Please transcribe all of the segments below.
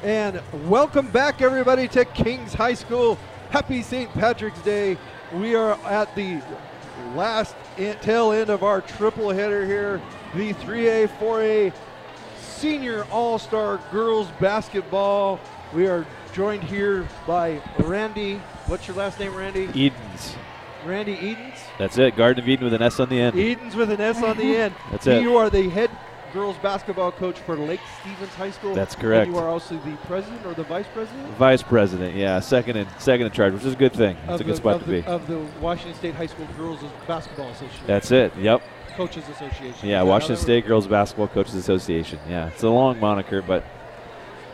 And welcome back, everybody, to Kings High School. Happy St. Patrick's Day. We are at the last tail end of our triple header here, the 3A, 4A Senior All-Star Girls Basketball. We are joined here by Randy. What's your last name, Randy? Edens. Randy Edens? That's it. Garden of Eden with an S on the end. Edens with an S on the end. That's it. You are the head girls basketball coach for Lake Stevens High School. That's correct. And you are also the president or the vice president? Vice president, yeah. Second in charge, which is a good thing. It's a good spot to be. Of the Washington State High School Girls Basketball Association. That's it, yep. Coaches Association. Yeah, Washington State Girls Basketball Coaches Association. Yeah, it's a long moniker, but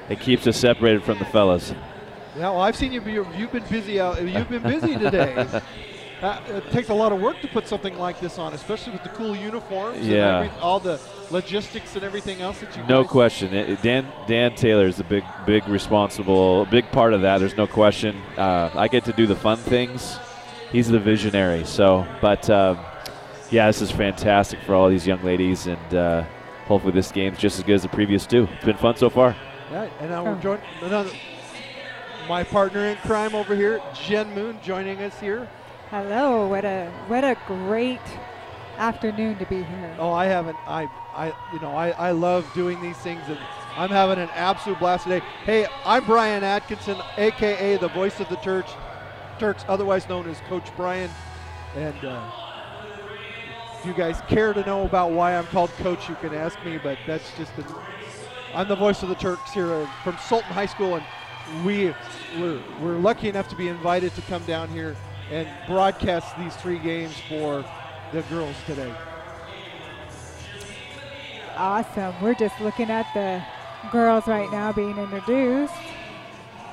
it keeps us separated from the fellas. Yeah, well, I've seen you. You've been busy out. You've been busy today. It takes a lot of work to put something like this on, especially with the cool uniforms. Yeah. And all the logistics and everything else that you. No question. Dan Taylor is a big big part of that. There's no question. I get to do the fun things. He's the visionary. So, but yeah, this is fantastic for all these young ladies, and hopefully this game's just as good as the previous two. It's been fun so far. Yeah, and now we're joined my partner in crime over here, Jen Moon, joining us here. Hello, what a great afternoon to be here. Oh, I love doing these things, and I'm having an absolute blast today. Hey, I'm Brian Atkinson, aka the voice of the Turks, otherwise known as Coach Brian. And if you guys care to know about why I'm called Coach, you can ask me, but that's just I'm the voice of the Turks here from Sultan High School, and we're lucky enough to be invited to come down here and broadcast these 3 games for the girls today. Awesome. We're just looking at the girls right now being introduced,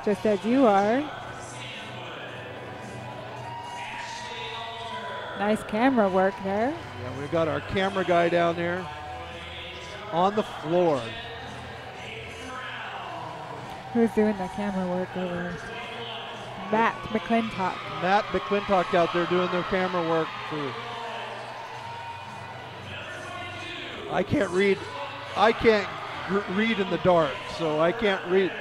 just as you are. Nice camera work there. Yeah, we've got our camera guy down there on the floor. Who's doing the camera work over? Matt McClintock. Matt McClintock out there doing their camera work. I can't read in the dark, so I can't read.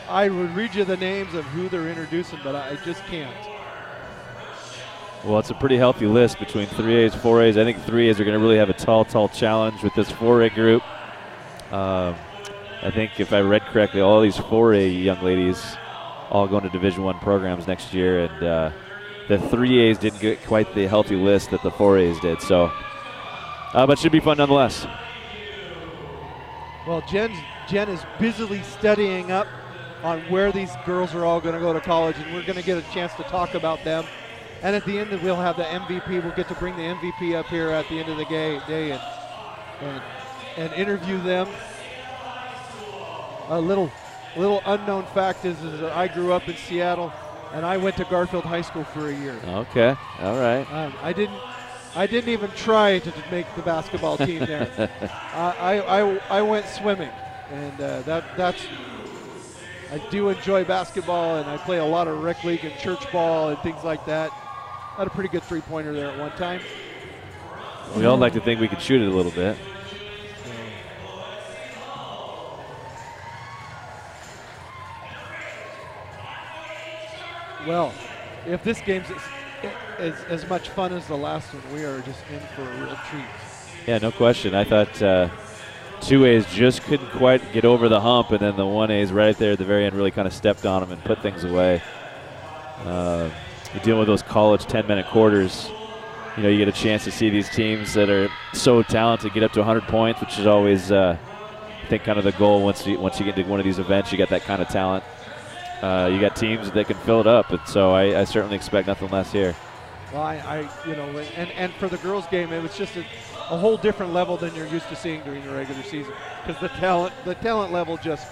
I would read you the names of who they're introducing, but I just can't. Well, it's a pretty healthy list between 3As, 4As. I think 3As are going to really have a tall challenge with this 4A group. I think if I read correctly, all these 4A young ladies all going to Division I programs next year, and the 3As didn't get quite the healthy list that the 4As did. So, but it should be fun nonetheless. Well, Jen is busily studying up on where these girls are all going to go to college, and we're going to get a chance to talk about them. And at the end, we'll have the MVP. We'll get to bring the MVP up here at the end of the day and interview them. A little unknown fact is that I grew up in Seattle, and I went to Garfield High School for a year. Okay, all right. I didn't even try to make the basketball team there. I went swimming, and that's. I do enjoy basketball, and I play a lot of rec league and church ball and things like that. Had a pretty good three-pointer there at one time. We all like to think we could shoot it a little bit. Well, if this game's is as much fun as the last one, we are just in for a real treat. Yeah, no question. I thought 2As just couldn't quite get over the hump, and then the 1As right there at the very end really kind of stepped on them and put things away. You're dealing with those college 10-minute quarters. You know, you get a chance to see these teams that are so talented get up to 100 points, which is always, I think, kind of the goal once you get to one of these events. You get that kind of talent. You got teams that can fill it up, and so I certainly expect nothing less here. Well, and for the girls' game, it was just a whole different level than you're used to seeing during the regular season, because the talent level just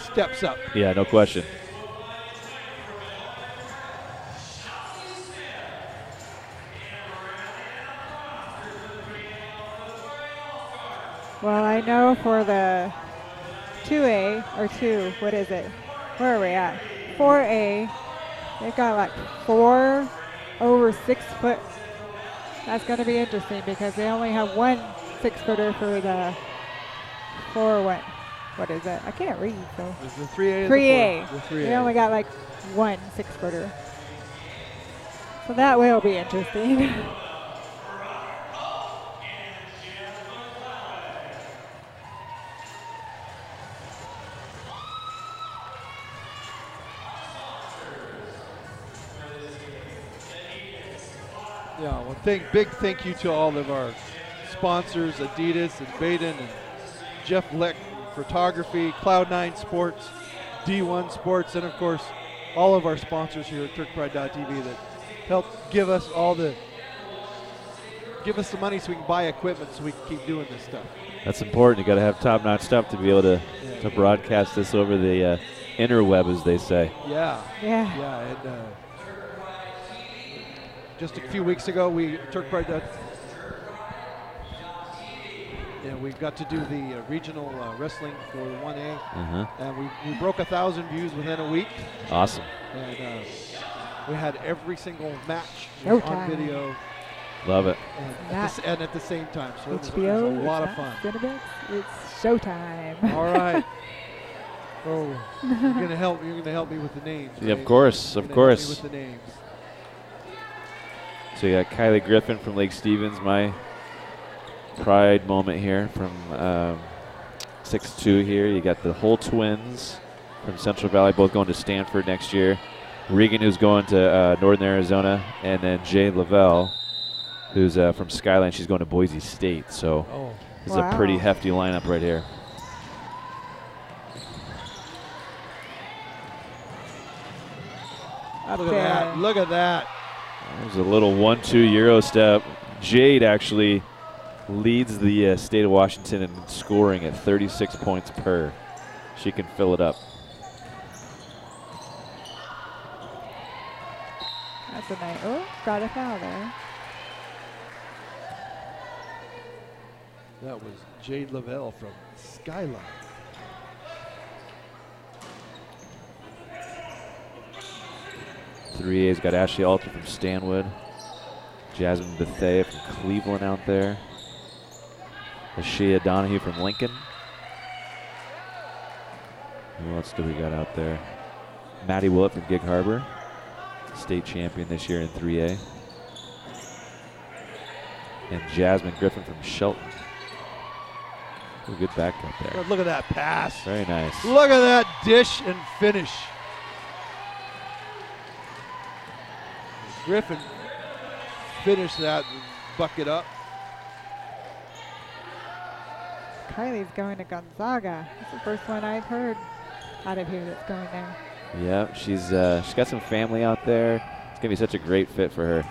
steps up. Yeah, no question. Well, I know for the 2A, or 2, what is it? Where are we at? 4A, they've got like 4 over 6 foot. That's going to be interesting because they only have one 6-footer for the 4 one. what is it? I can't read, so. There's the 3A. 3A. The 3A. We only got like one 6-footer. So that will be interesting. Yeah, well, big thank you to all of our sponsors, Adidas and Baden and Jeff Leck Photography, Cloud9 Sports, D1 Sports, and of course, all of our sponsors here at TurkPride.tv that help give us the money so we can buy equipment so we can keep doing this stuff. That's important. You got to have top-notch stuff to be able to broadcast this over the interweb, as they say. Yeah. Yeah. Yeah, and just a few weeks ago, we got to do the regional wrestling for the 1A, and we broke 1,000 views within a week. Awesome. And we had every single match on video. Love it. And at the same time, so it was HBO, a lot of fun. Cinemax, it's showtime. All right. Oh, you're gonna help me with the names. Yeah, right? of course, You're of gonna course. help me with the names. So you got Kylie Griffin from Lake Stevens, my pride moment here from 6'2" here. You got the whole twins from Central Valley, both going to Stanford next year. Regan, who's going to Northern Arizona, and then Jay Lavelle, who's from Skyline. She's going to Boise State. So this is a pretty hefty lineup right here. Look at that. Look at that. There's a little 1-2 Euro step. Jade actually leads the state of Washington in scoring at 36 points per. She can fill it up. That's a nice. Oh, got a foul there. That was Jade Lavelle from Skyline. Three A's got Ashley Alter from Stanwood. Jasmine Bethea from Cleveland out there. Ashia Donahue from Lincoln. Who else do we got out there? Maddie Willett from Gig Harbor. State champion this year in 3A. And Jasmine Griffin from Shelton. A good backup there. Look at that pass. Very nice. Look at that dish and finish. Griffin finished that and bucket up. Kylie's going to Gonzaga. That's the first one I've heard out of here that's going there. Yeah, she's got some family out there. It's going to be such a great fit for her.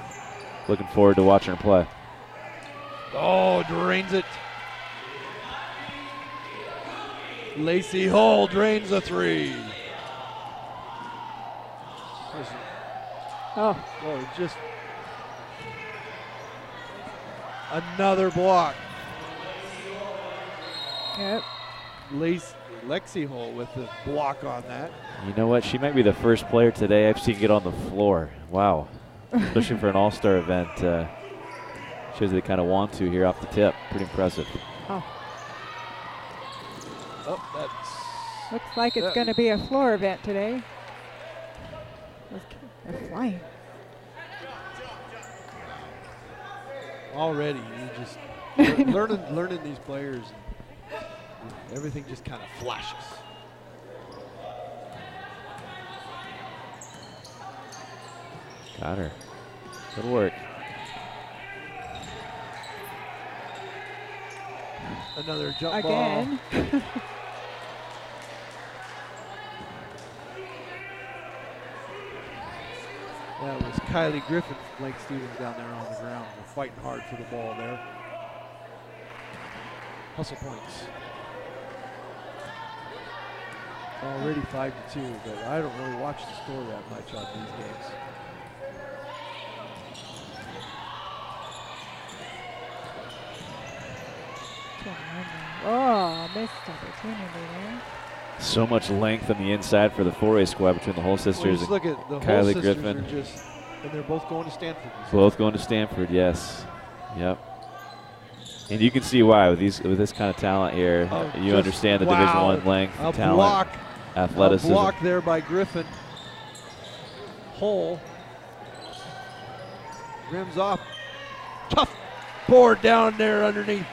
Looking forward to watching her play. Oh, drains it. Lacey Hull drains the three. Oh, just another block. yep. Lexi Hull with the block on that. You know what? She might be the first player today I've seen get on the floor. Wow. Especially for an all-star event. Shows they kind of want to here off the tip. Pretty impressive. Oh, That's looks like it's going to be a floor event today. They're flying. already. You just learning these players. Everything just kind of flashes. Got her. Good work. Another jump Again. ball. That was Kylie Griffin from Lake Stevens down there on the ground. They're fighting hard for the ball there. Hustle points. Already 5-2, but I don't really watch the score that much on these games. Oh, missed opportunity there. So much length on the inside for the 4A squad between the Hull sisters Well, look at the Kylie Hull sisters Griffin. are just, and they're both going to Stanford. Both going to Stanford, yes. Yep. And you can see why with this kind of talent here. You understand the Division I length, talent, athleticism. A block there by Griffin. Hole. Rims off. Tough board down there underneath.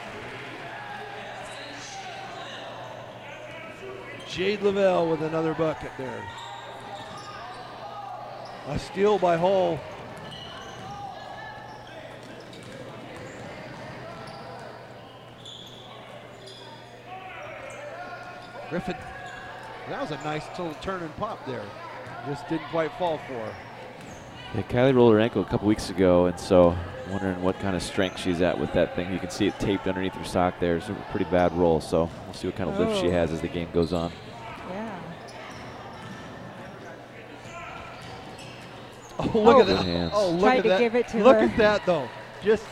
Jade Lavelle with another bucket there. A steal by Hull. Griffin, that was a nice little turn and pop there. Just didn't quite fall for her. Yeah, Kylie rolled her ankle a couple weeks ago, and so wondering what kind of strength she's at with that thing. You can see it taped underneath her sock there. It's a pretty bad roll, so we'll see what kind of lift she has as the game goes on. Yeah. Oh, look at that. Hands. Oh, look Tried at to that. give it to look her. at that, though. Just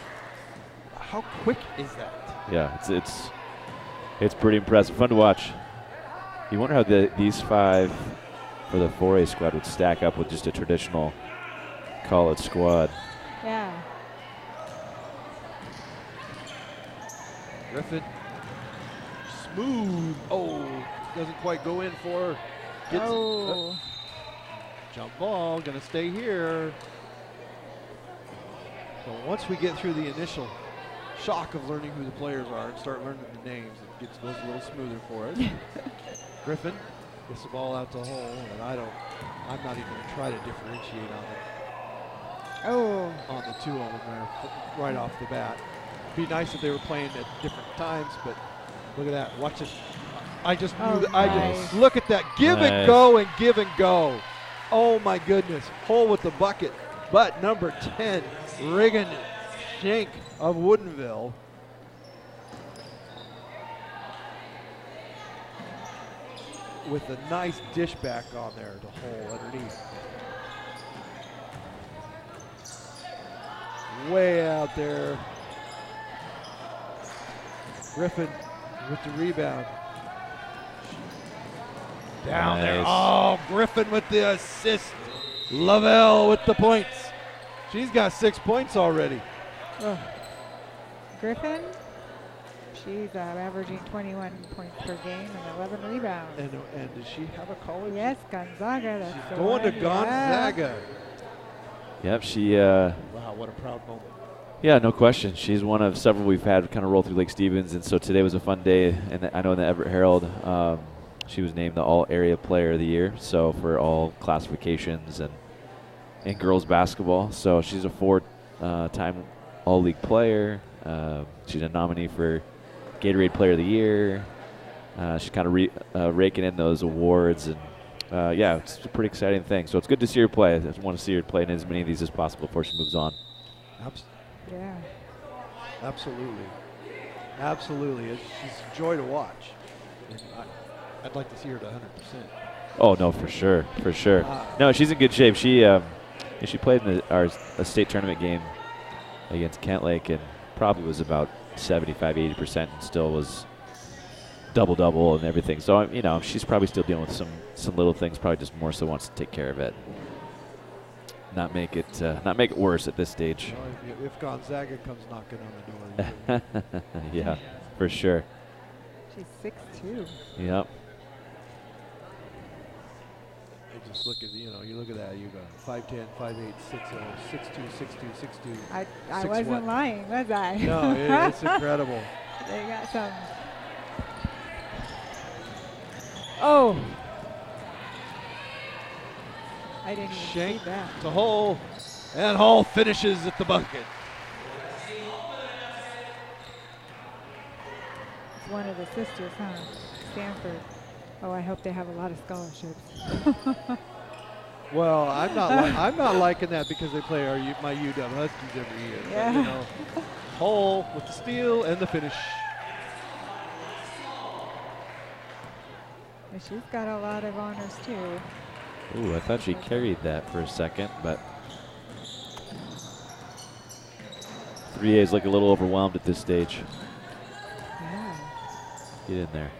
how quick is that? Yeah, it's pretty impressive. Fun to watch. You wonder how these 5 for the 4A squad would stack up with just a traditional college squad. Yeah. Griffin, smooth. Oh, doesn't quite go in for her. Gets jump ball, gonna stay here. So once we get through the initial shock of learning who the players are and start learning the names, it goes a little smoother for us. Griffin gets the ball out to Hole, and I'm not even gonna try to differentiate on the two of them there right off the bat. It'd be nice if they were playing at different times, but look at that. Watch it. I just knew that. Nice. Look at that. Give and go and give and go. Oh my goodness. Hole with the bucket. But number 10, Reagan Schenk of Woodinville. With a nice dish back on there to Hole underneath. Way out there. Griffin with the rebound. Down there. Oh, Griffin with the assist. Lavelle with the points. She's got 6 points already. Griffin, she's averaging 21 points per game and 11 rebounds. And does she have a college? Yes, Gonzaga. That's She's the going to one, Gonzaga. Yep, she. Wow, what a proud moment. Yeah, no question. She's one of several we've had kind of roll through Lake Stevens, and so today was a fun day. And I know in the Everett Herald, she was named the All-Area Player of the Year, so for all classifications and girls basketball. So she's a 4-time All-League player. She's a nominee for Gatorade Player of the Year. She's kind of raking in those awards, and yeah, it's a pretty exciting thing. So it's good to see her play. I just want to see her play in as many of these as possible before she moves on. Yeah. Absolutely. Absolutely. She's a joy to watch. And I'd like to see her to 100%. Oh, no, for sure. For sure. No, she's in good shape. She played in our state tournament game against Kent Lake and probably was about 75-80% and still was double-double and everything. So, you know, she's probably still dealing with some little things, probably just more so wants to take care of it. Not make it worse at this stage. Well, if Gonzaga comes knocking on the door. Yeah, for sure. She's 6'2". Yep. I just look at you look at that. You got 5'10", 5'8", 6'0", 6'2", 6'2", 6'2". I wasn't lying, was I? No, it's incredible. They got some. Oh. I didn't even Schenk see that. to Hole, and Hole finishes at the bucket. It's one of the sisters, huh? Stanford. Oh, I hope they have a lot of scholarships. Well, I'm not liking that because they play my UW Huskies every year. Yeah. But, you know, Hole with the steal and the finish. And she's got a lot of honors too. Ooh, I thought she carried that for a second, but 3A is like a little overwhelmed at this stage. Yeah. Get in there.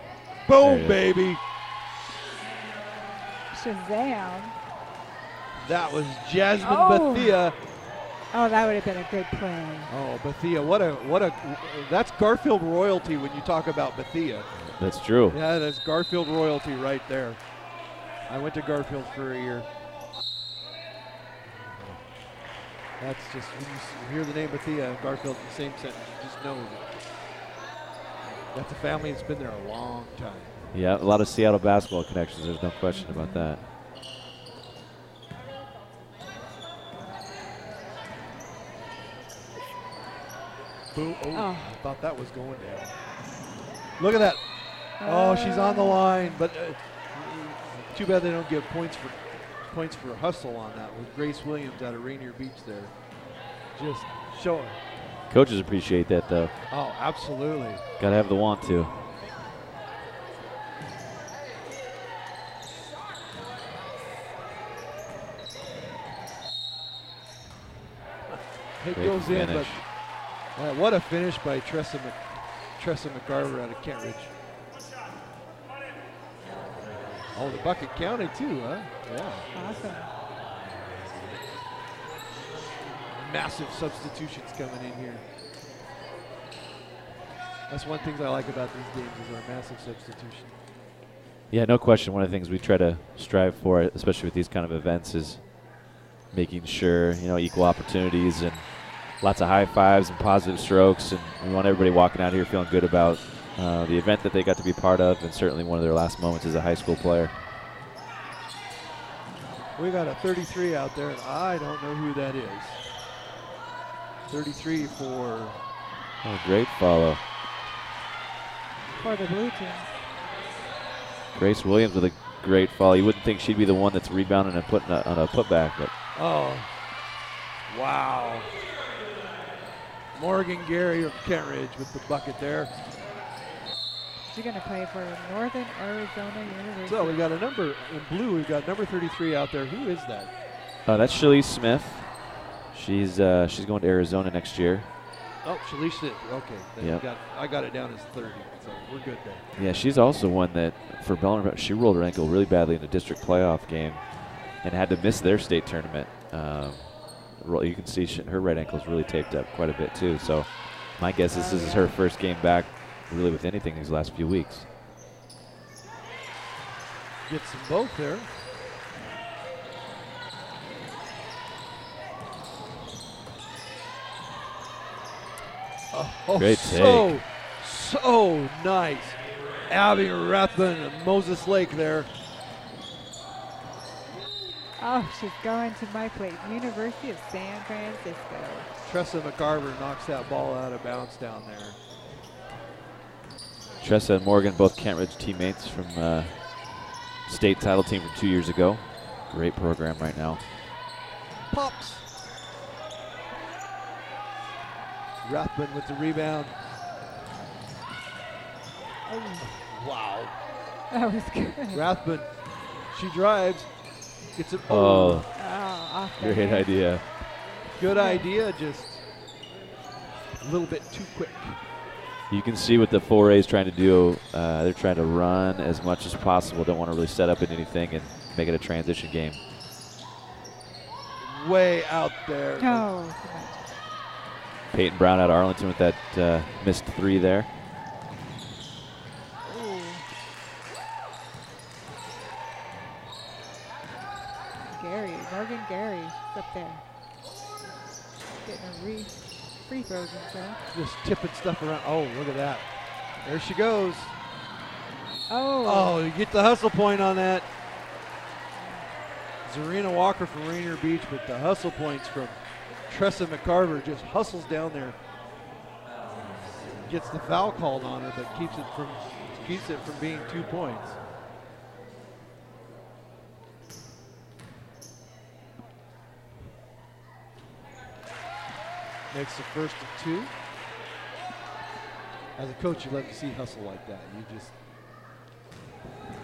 Boom, baby. Shazam. That was Jasmine Bethia Oh, that would have been a good play. Oh, Bethia, that's Garfield royalty when you talk about Bethia. That's true. Yeah, that's Garfield royalty right there. I went to Garfield for a year. That's just, when you hear the name Bethia and Garfield in the same sentence, you just know that that's a family that's been there a long time. Yeah, a lot of Seattle basketball connections. There's no question about that. Boom. Oh, Oh. I thought that was going down. Look at that. Oh, she's on the line, but too bad they don't give points for hustle on that with Grace Williams out of Rainier Beach there. Just showing. Coaches appreciate that, though. Oh, absolutely. Got to have the want to. It Great goes in, finish. but what a finish by Tressa McCarver out of Kent Ridge. Oh, the bucket counted too, huh? Yeah. Awesome. Massive substitutions coming in here. That's one thing I like about these games is our massive substitution. Yeah, no question. One of the things we try to strive for, especially with these kind of events, is making sure, equal opportunities and lots of high fives and positive strokes. And we want everybody walking out here feeling good about the event that they got to be part of, and certainly one of their last moments as a high school player. We got a 33 out there, and I don't know who that is. 33 for... Oh, great follow. For the blue team. Grace Williams with a great follow. You wouldn't think she'd be the one that's rebounding and putting on a putback, but Oh, wow. Morgan Gary of Kent Ridge with the bucket there. She's going to play for Northern Arizona University. So we got a number in blue. We've got number 33 out there. Who is that? that's Shalise Smith. She's going to Arizona next year. Oh, Shalish did. Okay. Then Yep. I got it down as 30, so we're good there. Yeah, she's also one that, for Bellarmine, she rolled her ankle really badly in a district playoff game and had to miss their state tournament. You can see her right ankle is really taped up quite a bit, too. So my guess is this is her first game back really with anything these last few weeks. Gets them both there. Oh, Great take. So nice. Abby Rathbun and Moses Lake there. Oh, she's going to my plate. University of San Francisco. Tressa McCarver knocks that ball out of bounds down there. Tressa and Morgan, both Kent Ridge teammates from state title team from 2 years ago. Great program right now. Pops. Rathbun with the rebound. Oh, Wow. that was good. Rathbun, she drives. Gets it. Oh, Oh, off the great head. idea. Good idea, just a little bit too quick. You can see what the 4A is trying to do. They're trying to run as much as possible. Don't want to really set up in anything and make it a transition game. Way out there. No. Peyton Brown out of Arlington with that missed three there. Ooh. Morgan Gary is up there. Getting a free throws himself. Just tipping stuff around. Oh, look at that. There she goes. Oh. Oh, you get the hustle point on that. Zarina Walker from Rainier Beach, but the hustle points from Tressa McCarver just hustles down there. Gets the foul called on her, but keeps it from being 2 points. Makes the first of two. As a coach, you love to see hustle like that. You just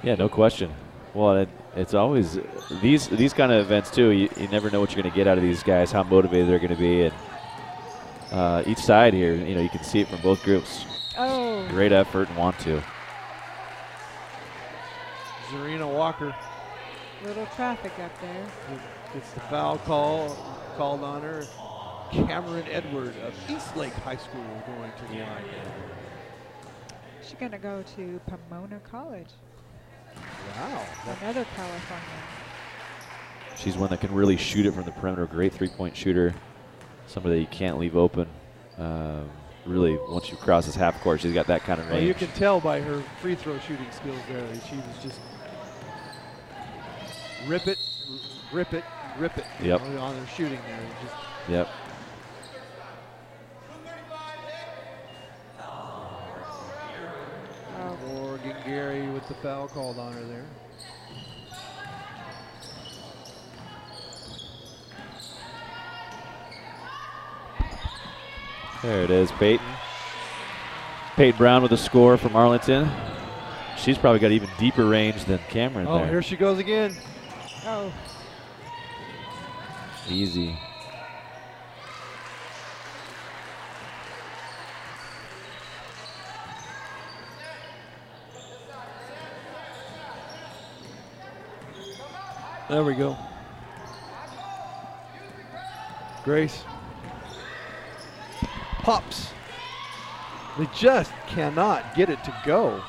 Yeah, no question. Well, it's always these kind of events too. You never know what you're going to get out of these guys, how motivated they're going to be, and each side here, you can see it from both groups. Oh. Great effort and want to. Zarina Walker Little traffic up there. gets the foul called on her. Cameron Edward of Eastlake High School going to the line. She's going to go to Pomona College. Wow. Another California. She's one that can really shoot it from the perimeter. Great three-point shooter. Somebody that you can't leave open. Really, once you cross this half court, she's got that kind of range. Well, you can tell by her free throw shooting skills there that she was just rip it, rip it, rip it. Yep. On her shooting there. Just Yep. Morgan Gary with the foul called on her there. There it is, Peyton. Peyton Brown with a score from Arlington. She's probably got even deeper range than Cameron Oh, there. here she goes again. Oh, Easy. There we go. Grace. Pops. They just cannot get it to go.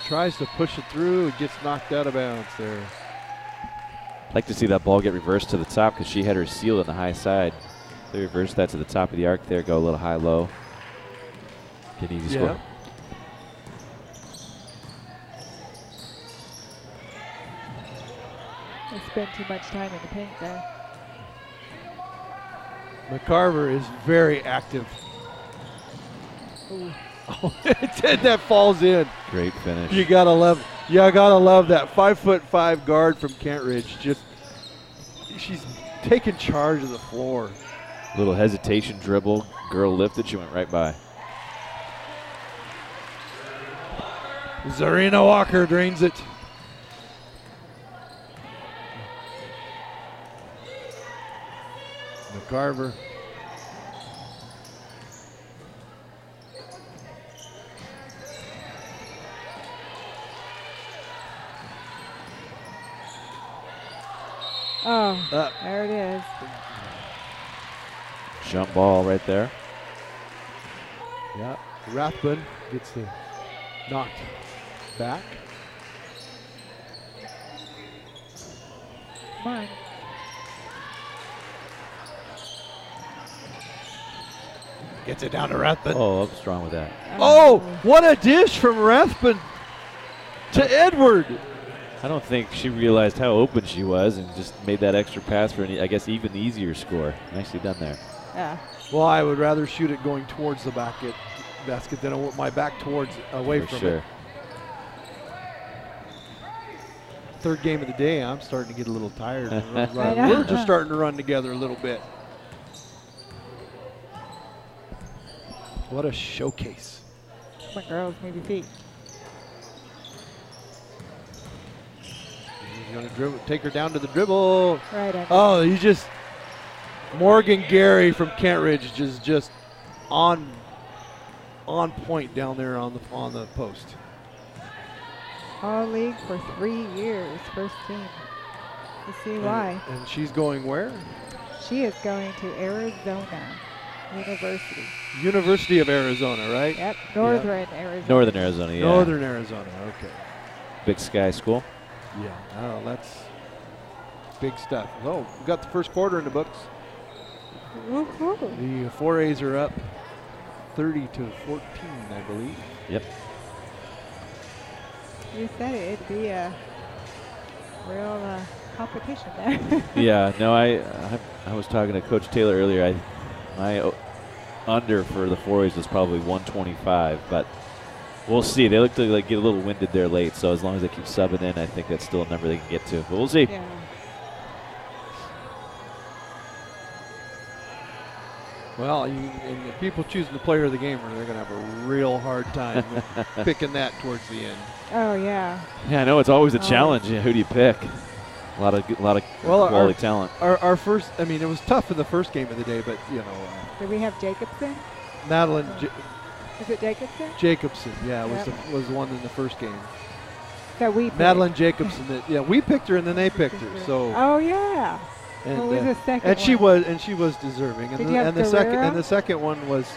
Tries to push it through. It gets knocked out of bounds there. I'd like to see that ball get reversed to the top because she had her sealed on the high side. They reversed that to the top of the arc there, go a little high-low. Get an easy score. they spend too much time in the paint there. McCarver is very active. Ooh. Oh, that falls in. Great finish. You gotta love that 5'5" guard from Kent Ridge. Just she's taking charge of the floor. Little hesitation dribble. Girl lifted. She went right by. Zarina Walker drains it. McCarver. Oh, there it is. Jump ball right there. Yeah, Rathbun gets the knocked back. Come on. Gets it down to Rathbun. Oh, what's wrong with that? Oh, what a dish from Rathbun to Edward. I don't think she realized how open she was and just made that extra pass for, I guess, even easier score. Nicely done there. Yeah. Well, I would rather shoot it going towards the basket than I want my back towards away For from sure. it. Third game of the day, I'm starting to get a little tired. We're just starting to run together a little bit. What a showcase. My girls, maybe feet. He's going to take her down to the dribble. Right under. Oh, you just Morgan Gary from Kent Ridge is just on point down there on the post. All league for 3 years, first team. You see why. And she's going where? She is going to Arizona University. University of Arizona, right? Yep, Northern Arizona. Northern Arizona, yeah. Northern Arizona, okay. Big Sky School. Yeah, oh, that's big stuff. Oh, we got the first quarter in the books. Woo-hoo. The 4As are up 30 to 14, I believe. Yep. You said it'd be a real competition there. Yeah, no, I was talking to Coach Taylor earlier. My under for the 4As was probably 125, but we'll see. They look to like get a little winded there late, so as long as they keep subbing in, I think that's still a number they can get to. But we'll see. Yeah. Well, and the people choosing the player of the game, they're going to have a real hard time picking that towards the end. Oh, yeah. Yeah, I know it's always a challenge. Yeah, who do you pick? A lot of quality talent. Our first, I mean, it was tough in the first game of the day, but, you know. Did we have Jacobson? Madeline Is it Jacobson? Jacobson, yeah, Yep. was the one in the first game. That we picked. Madeline Jacobson. Yeah, we picked her and then they picked her. So. Oh yeah. And, what was the second and she one? was deserving. Did you have The second one was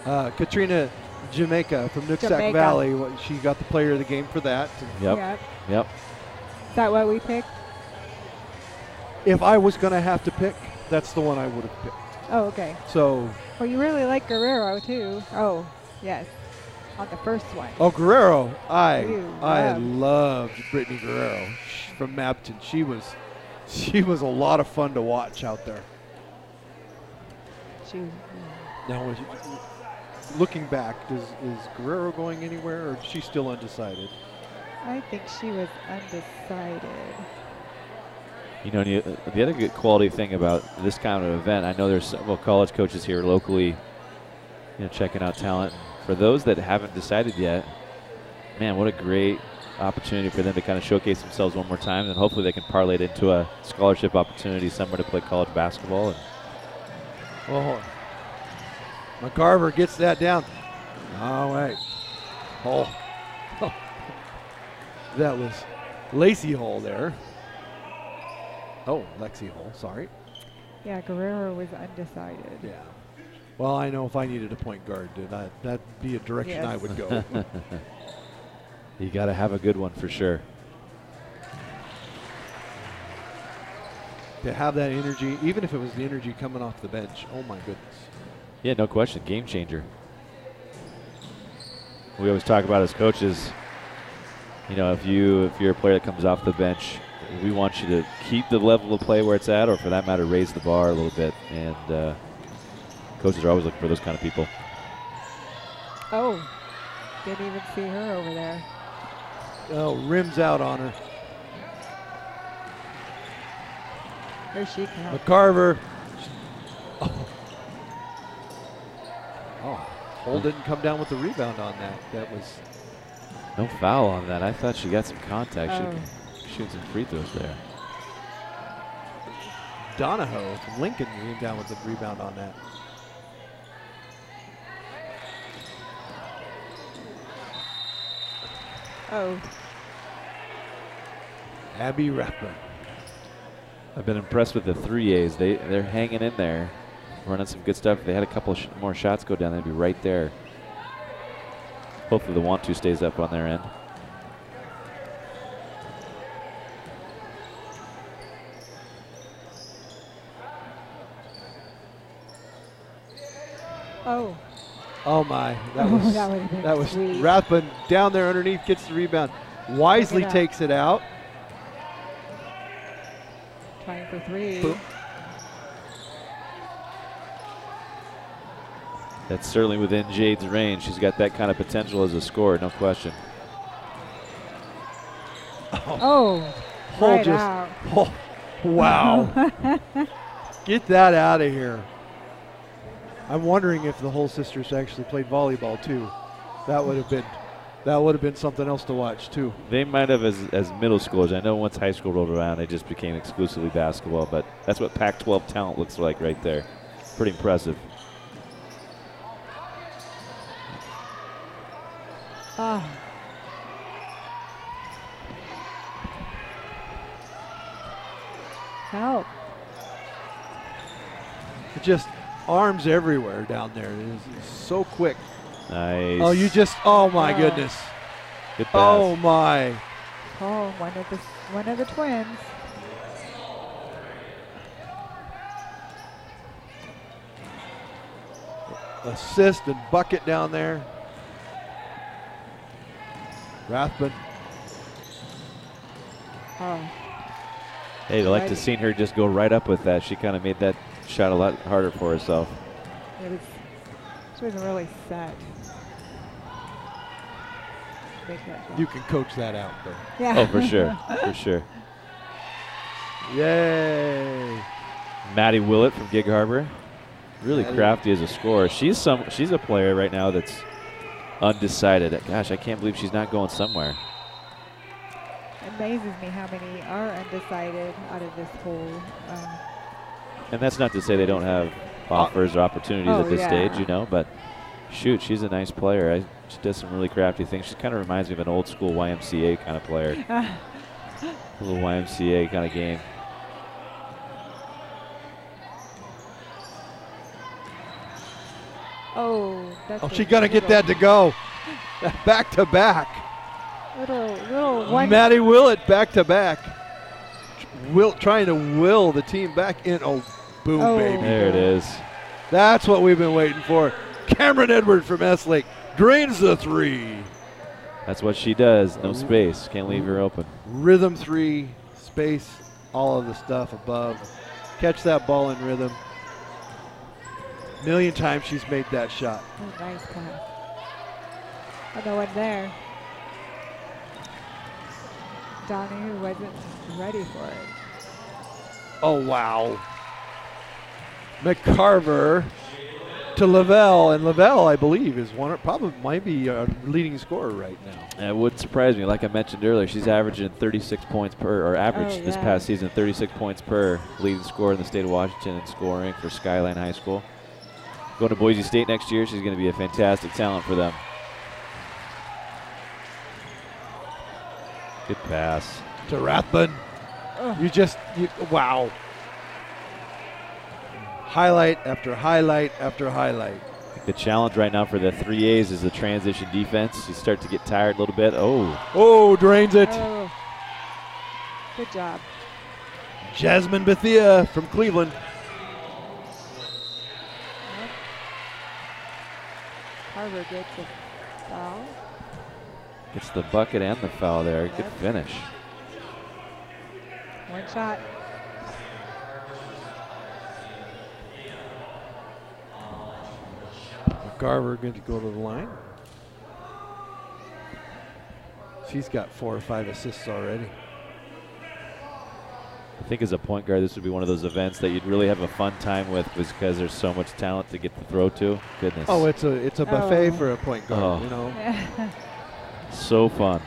Katrina Jamaica from Nooksack Valley. She got the player of the game for that. Yep. Is that what we picked? If I was going to have to pick, that's the one I would have picked. Oh, okay. So. Well, you really like Guerrero too. Oh, yes. On the first one. Oh, Guerrero. I loved. loved Brittany Guerrero from Mapton. She was a lot of fun to watch out there. Now, looking back, is Guerrero going anywhere, or is she still undecided? I think she was undecided. You know, the other good quality thing about this kind of event, I know there's several college coaches here locally, you know, checking out talent. For those that haven't decided yet, man, what a great opportunity for them to kind of showcase themselves one more time, and hopefully they can parlay it into a scholarship opportunity somewhere to play college basketball. And oh, McCarver gets that down. All right. Oh, that was Lacey Hall there. Oh, Lexi Hall, sorry. Yeah, Guerrero was undecided. Yeah. Well, I know if I needed a point guard, that'd be a direction I would go. You got to have a good one for sure. To have that energy, even if it was the energy coming off the bench, oh my goodness. Yeah, no question, game changer. We always talk about as coaches, you know, if you're a player that comes off the bench, we want you to keep the level of play where it's at, or for that matter, raise the bar a little bit. And coaches are always looking for those kind of people. Oh, didn't even see her over there. Oh, rims out on her. Here she comes. McCarver. Oh, Hole didn't come down with the rebound on that. That was no foul on that. I thought she got some contact. Oh. She shooting some free throws there. Donahoe from Lincoln came down with the rebound on that. Oh. Abby Rathburn. I've been impressed with the 3As. They're hanging in there, running some good stuff. If they had a couple more shots go down, they'd be right there. Hopefully the 1-2 stays up on their end. Oh. Oh my, that was sweet. Rathbun down there underneath, gets the rebound. Wisely takes it out. Trying for three. Boom. That's certainly within Jade's range. She's got that kind of potential as a scorer, no question. Oh, right out. Oh, wow. Get that out of here. I'm wondering if the Hull sisters actually played volleyball too. That would have been something else to watch too. They might have as middle schoolers. I know once high school rolled around, they just became exclusively basketball, but that's what Pac-12 talent looks like right there. Pretty impressive. Ah. Help. Just arms everywhere down there. It's so quick. Nice. Oh my goodness. Good pass. Oh my. Oh, one of the twins. Assist and bucket down there. Rathbun. Oh. Hey, I'd like to seen her just go right up with that. She kind of made that shot a lot harder for herself. She wasn't really set. You can coach that out, though. Yeah. Oh, for sure. For sure. Yay. Maddie Willett from Gig Harbor. Really crafty as a scorer. She's a player right now that's undecided. Gosh, I can't believe she's not going somewhere. It amazes me how many are undecided out of this whole. And that's not to say they don't have offers or opportunities at this stage, you know, but shoot, she's a nice player. She does some really crafty things. She kind of reminds me of an old school YMCA kind of player. A little YMCA kind of game. Oh, that's She got to get that to go. Back to back. Little one. Maddie Willett back to back. Trying to will the team back in. Oh, boom, baby. There it is. That's what we've been waiting for. Cameron Edward from Estlake drains the 3. That's what she does. No space. Can't leave her open. Rhythm 3, space, all of the stuff above. Catch that ball in rhythm. Million times she's made that shot. Oh, nice pass. Oh, no one there. Donnie wasn't ready for it. Oh, wow. McCarver to Lavelle, and Lavelle, I believe, is probably might be a leading scorer right now. It wouldn't surprise me. Like I mentioned earlier, she's averaging 36 points per, or averaged this past season, 36 points per, leading scorer in the state of Washington in scoring for Skyline High School. Going to Boise State next year, she's going to be a fantastic talent for them. Good pass. To Rathbun. Wow. Highlight after highlight after highlight. The challenge right now for the 3As is the transition defense. You start to get tired a little bit. Oh, drains it. Oh. Good job. Jasmine Bethia from Cleveland. Carver gets a foul. Gets the bucket and the foul there. Good finish. One shot. McCarver going to go to the line. She's got 4 or 5 assists already. I think as a point guard, this would be one of those events that you'd really have a fun time with because there's so much talent to get to throw to. Goodness. Oh, it's a buffet for a point guard, you know. So fun.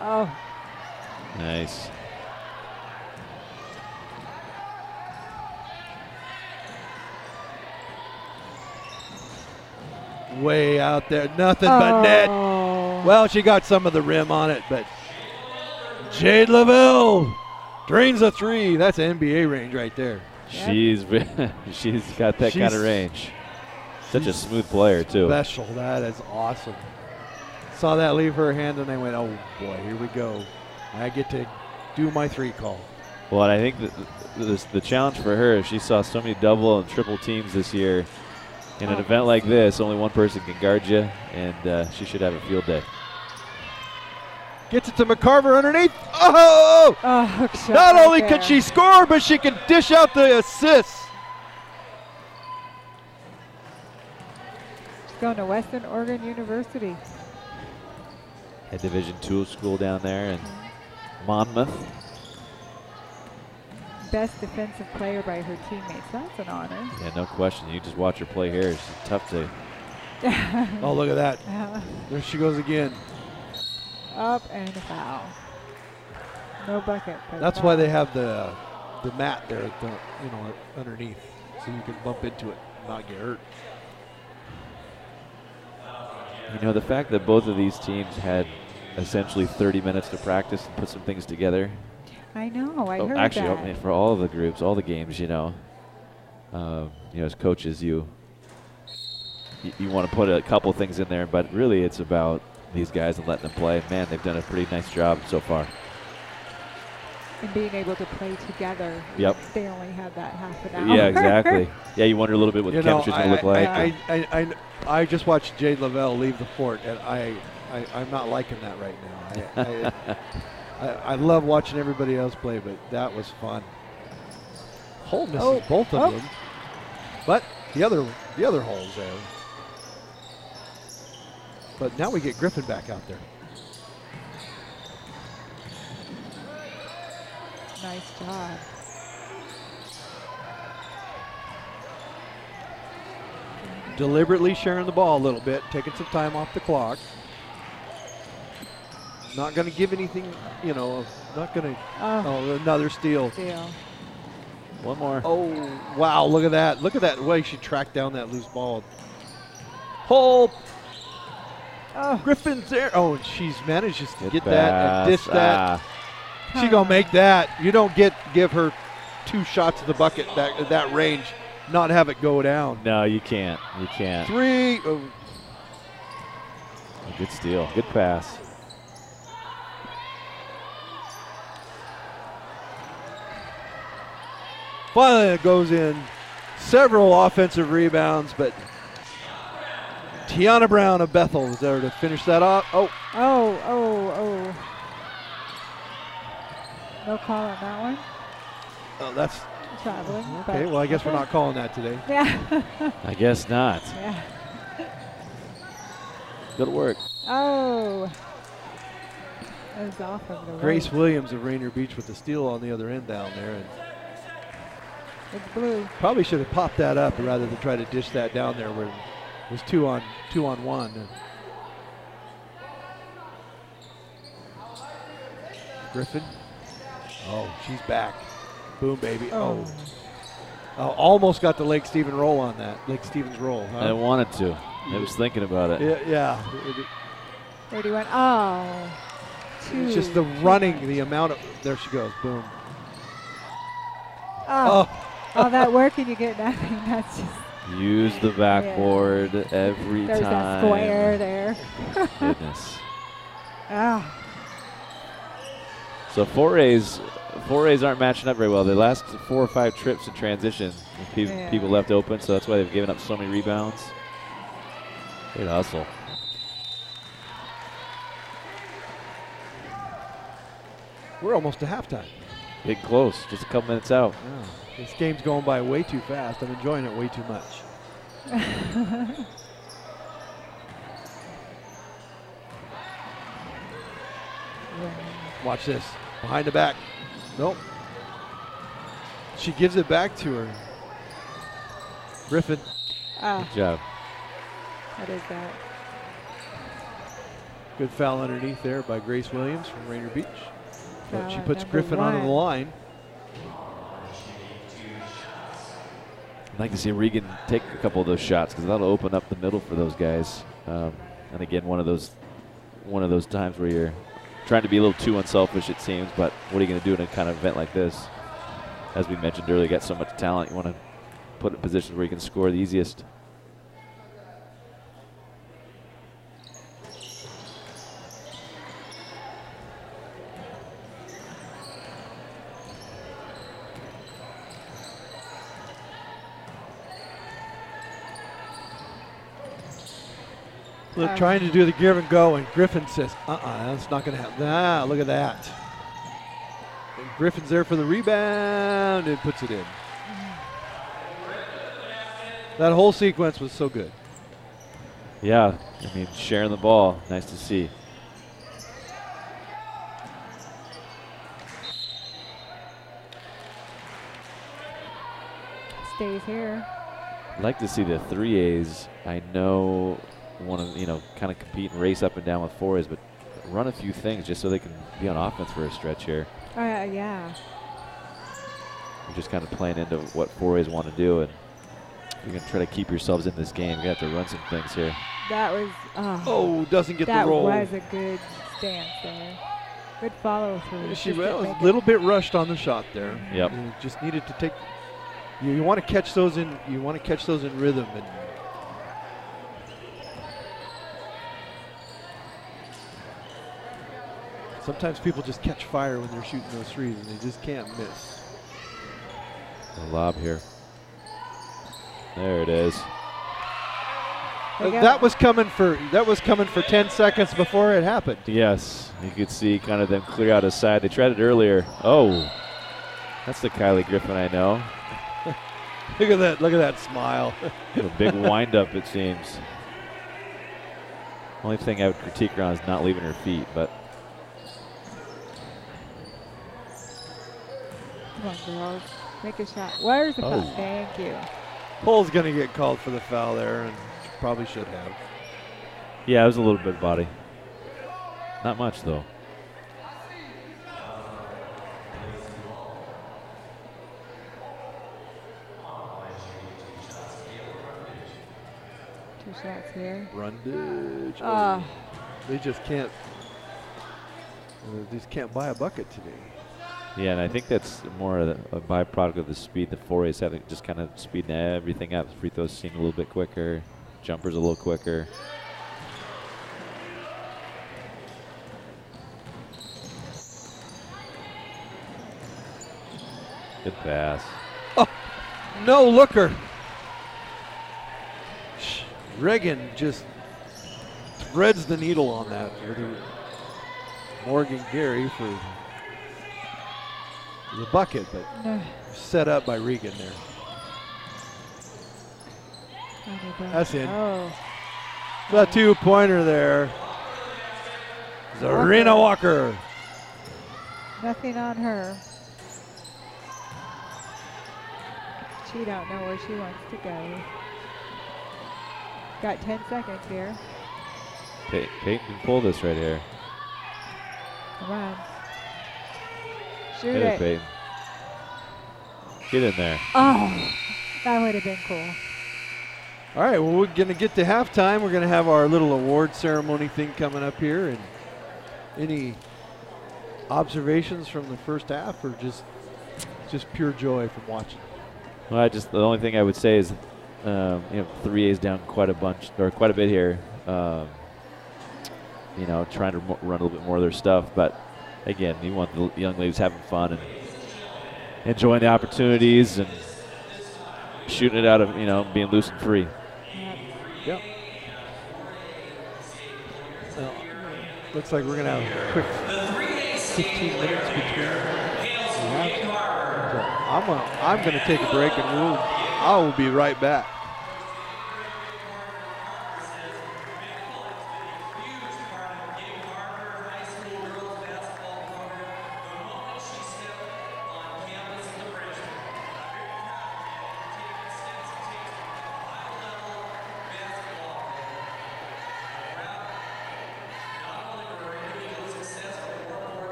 Oh. Nice. Way out there, nothing but net. Well, she got some of the rim on it, but Jade Lavelle drains a 3. That's NBA range right there. She's got that kind of range. Such a smooth player too. Special. That is awesome. Saw that leave her hand, and I went, "Oh boy, here we go. I get to do my 3 call." Well, and I think the challenge for her is she saw so many double and triple teams this year. In an event like this, only one person can guard you, and she should have a field day. Gets it to McCarver underneath. Oh! Not only can she score, but she can dish out the assists. She's going to Western Oregon University. Head Division II school down there in Monmouth. Best defensive player by her teammates. That's an honor. Yeah, no question. You just watch her play here. It's tough to. Oh, look at that. There she goes again. Up and a foul. No bucket. That's why they have the mat there, underneath, so you can bump into it and not get hurt. You know, the fact that both of these teams had essentially 30 minutes to practice and put some things together. I know. I heard actually, that. for all of the groups, all the games, as coaches, you want to put a couple things in there, but really it's about these guys and letting them play. Man, they've done a pretty nice job so far. And being able to play together. Yep. They only had that half an hour. Yeah, exactly. Yeah, you wonder a little bit what the chemistry's going to look like. I just watched Jade Lavelle leave the fort, and I'm not liking that right now. I love watching everybody else play, but that was fun. Hole misses both of them, but the other hole's there. But now we get Griffin back out there. Nice job. Deliberately sharing the ball a little bit, taking some time off the clock. Not going to give anything, you know, not going to. Oh, Oh, another steal. deal. One more. Oh, wow, look at that. Look at that way she tracked down that loose ball. Hole. Oh, Griffin's there. Oh, and she's manages to Good get that and dish pass. that. She going to make that. You don't give her 2 shots at the bucket that range, not have it go down. No, you can't. You can't. 3. Oh, Good steal. Good pass. finally, it goes in. Several offensive rebounds, but Tiana Brown of Bethel was there to finish that off. Oh, oh. No call on that one. oh, that's Traveling. okay. Well, I guess we're not calling that today. Yeah. I guess not. Yeah. Good work. Oh. That was off of the Grace rope. Williams of Rainier Beach with the steal on the other end down there, and It's blue. probably should have popped that up rather than try to dish that down there where it was 2 on 1. Griffin. Oh, she's back. Boom, baby. Oh. Almost got the Lake Stevens roll on that. Lake Stevens roll. Huh? I wanted to. I was thinking about it. Yeah. 31. Oh. Two. It's just the running, the amount of. There she goes. Boom. Oh. All that work and you get nothing. That's just. Use the backboard every There's time. that square there. Goodness. Oh. So 4As aren't matching up very well. The last 4 or 5 trips in transition, people left open, so that's why they've given up so many rebounds. Great hustle. We're almost to halftime. Getting close, just a couple minutes out. Yeah. This game's going by way too fast. I'm enjoying it way too much. Watch this. Behind the back. Nope. She gives it back to her. Griffin. Oh, Good job. what is that? Good foul underneath there by Grace Williams from Rainier Beach. But Foul she at puts number Griffin onto the 1. line. I'd like to see Regan take a couple of those shots because that'll open up the middle for those guys. And again, one of those times where you're trying to be a little too unselfish, it seems. But what are you going to do in a kind of event like this? As we mentioned earlier, you got so much talent. You want to put it in positions where you can score the easiest. Look, trying to do the give and go, and Griffin says, that's not going to happen. Ah, look at that. And Griffin's there for the rebound and puts it in. That whole sequence was so good. Yeah, I mean, sharing the ball, nice to see. Stays here. I'd like to see the 3As. I know want to, kind of compete and race up and down with 4As, but run a few things just so they can be on offense for a stretch here. Yeah. You're just kind of playing into what 4As want to do, and you're going to try to keep yourselves in this game. You have to run some things here. That was. Oh, doesn't get the that roll. was a good stance there. Good follow through. She was a little bit rushed on the shot there. Yep. You just needed to take. You want to catch those in. You want to catch those in rhythm, and sometimes people just catch fire when they're shooting those threes, and they just can't miss. The lob here. There it is. That was coming for 10 seconds before it happened. Yes, you could see kind of them clear out his side. They tried it earlier. Oh, that's the Kylie Griffin I know. Look at that! Look at that smile. A big wind-up, it seems. Only thing I would critique her on is not leaving her feet, but Come on, girls. Make a shot. Where's the foul? Thank you. Pole's going to get called for the foul there, and probably should have. yeah, it was a little bit body. Not much though. 2 shots here. Brundage. Ah. They just can't buy a bucket today. Yeah, and I think that's more a byproduct of the speed. The 4A's have just kind of speeding everything up. Free throws seem a little bit quicker. Jumpers a little quicker. Good pass. Oh, no looker. Reagan just threads the needle on that. Morgan Gary for the bucket, but set up by Regan there. That's in. Oh. The 2-pointer there. Zarina Walker. Nothing on her. She don't know where she wants to go. Got 10 seconds here. Peyton can pull this right here. Come on. Shoot Hit it. Peyton. Get in there. Oh, that would have been cool. All right, well, we're going to get to halftime. We're going to have our little award ceremony thing coming up here. And any observations from the first half, or just pure joy from watching? Well, the only thing I would say is, 3A's down quite a bit here. Trying to run a little bit more of their stuff, but again, you want the young ladies having fun and enjoying the opportunities and shooting it out of, being loose and free. Yep. Looks like we're going to have a quick 15 minutes between. So I'm going to take a break, and I will be right back.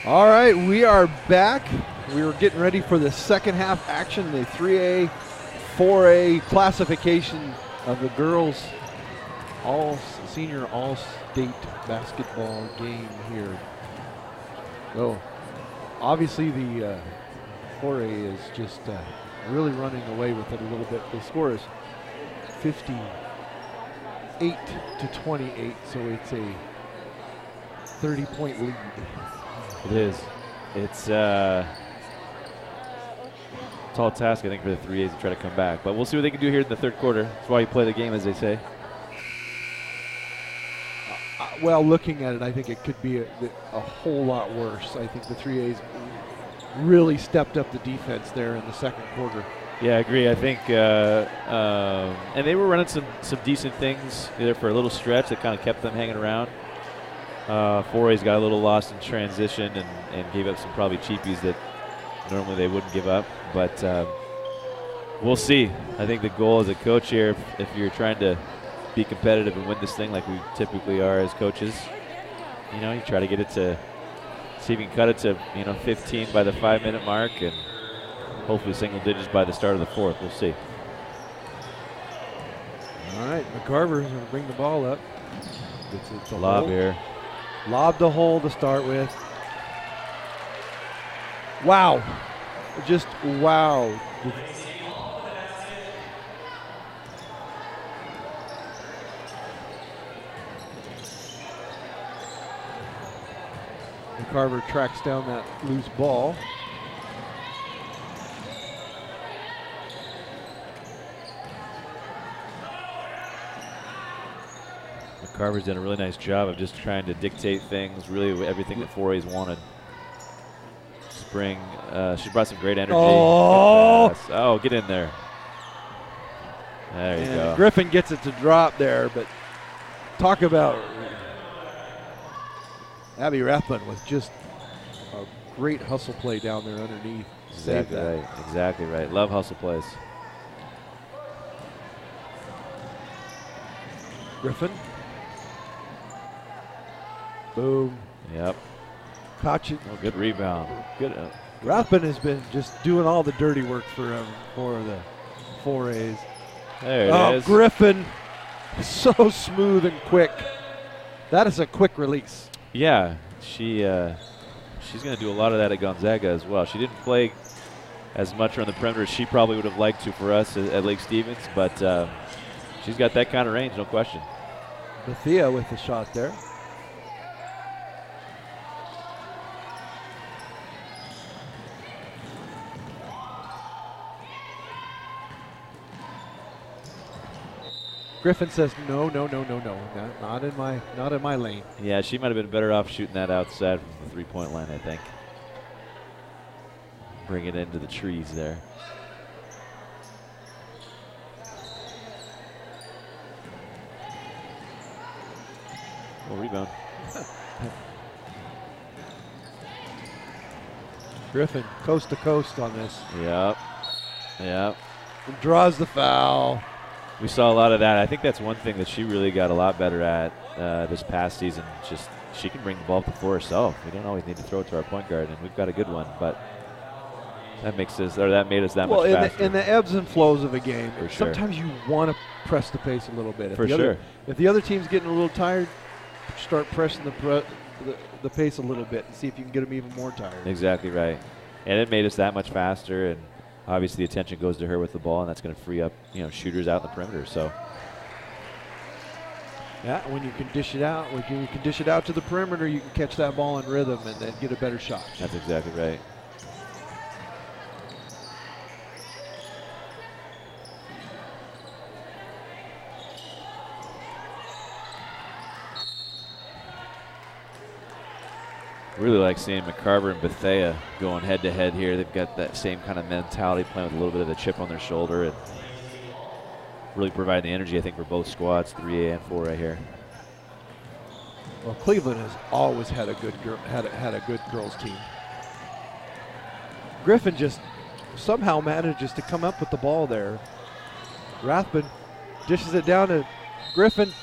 All right, we are back. We were getting ready for the second half action, the 3A, 4A classification of the girls senior all-state basketball game here. So obviously the 4A is just really running away with it a little bit. The score is 58-28, so it's a 30-point lead. It is. It's a tall task, I think, for the 3As to try to come back. But we'll see what they can do here in the third quarter. That's why you play the game, as they say. Well, looking at it, I think it could be a whole lot worse. I think the 3As really stepped up the defense there in the second quarter. Yeah, I agree. I think, and they were running some decent things there for a little stretch that kind of kept them hanging around. 4A's got a little lost in transition and gave up some probably cheapies that normally they wouldn't give up. But we'll see. I think the goal as a coach here, if you're trying to be competitive and win this thing like we typically are as coaches, you try to get it to see if you can cut it to 15 by the 5-minute mark and hopefully single digits by the start of the fourth. We'll see. All right, McCarver's going to bring the ball up. It's a lob here. Lob the hole to start with. Wow. Just wow. McCarver tracks down that loose ball. McCarver's done a really nice job of just trying to dictate things, really everything that 4A's wanted. Spring, she brought some great energy. Oh, get in there. There you go. Griffin gets it to drop there, but talk about Abby Rathbun with just a great hustle play down there underneath. Exactly right. Exactly right. Love hustle plays. Griffin. Boom. Yep. Caught it. Oh, good rebound. Good. Rathbun has been just doing all the dirty work for the 4As. There it is. Griffin, so smooth and quick. That is a quick release. Yeah, she's going to do a lot of that at Gonzaga as well. She didn't play as much on the perimeter as she probably would have liked to for us at Lake Stevens, but she's got that kind of range, no question. Bethia with the shot there. Griffin says no, not in my lane. Yeah, she might have been better off shooting that outside from the three-point line, I think. Bring it into the trees there. Oh, rebound. Griffin coast to coast on this. Yep. Draws the foul. We saw a lot of that. I think that's one thing that she really got a lot better at this past season. Just she can bring the ball up the floor herself. We don't always need to throw it to our point guard, and we've got a good one. But that made us that much faster. In the ebbs and flows of a game, For sure. sometimes you want to press the pace a little bit. For sure. If the other team's getting a little tired, start pressing the pace a little bit and see if you can get them even more tired. Exactly right. And it made us that much faster, and obviously the attention goes to her with the ball, and that's going to free up shooters out in the perimeter. So yeah, when you can dish it out, when you can dish it out to the perimeter, you can catch that ball in rhythm and then get a better shot. that's exactly right. Really like seeing McCarver and Bethea going head-to-head here. They've got that same kind of mentality, playing with a little bit of a chip on their shoulder, and really providing the energy, I think, for both squads, 3A and 4A here. Well, Cleveland has always had a good girls team. Griffin just somehow manages to come up with the ball there. Rathbun dishes it down to Griffin.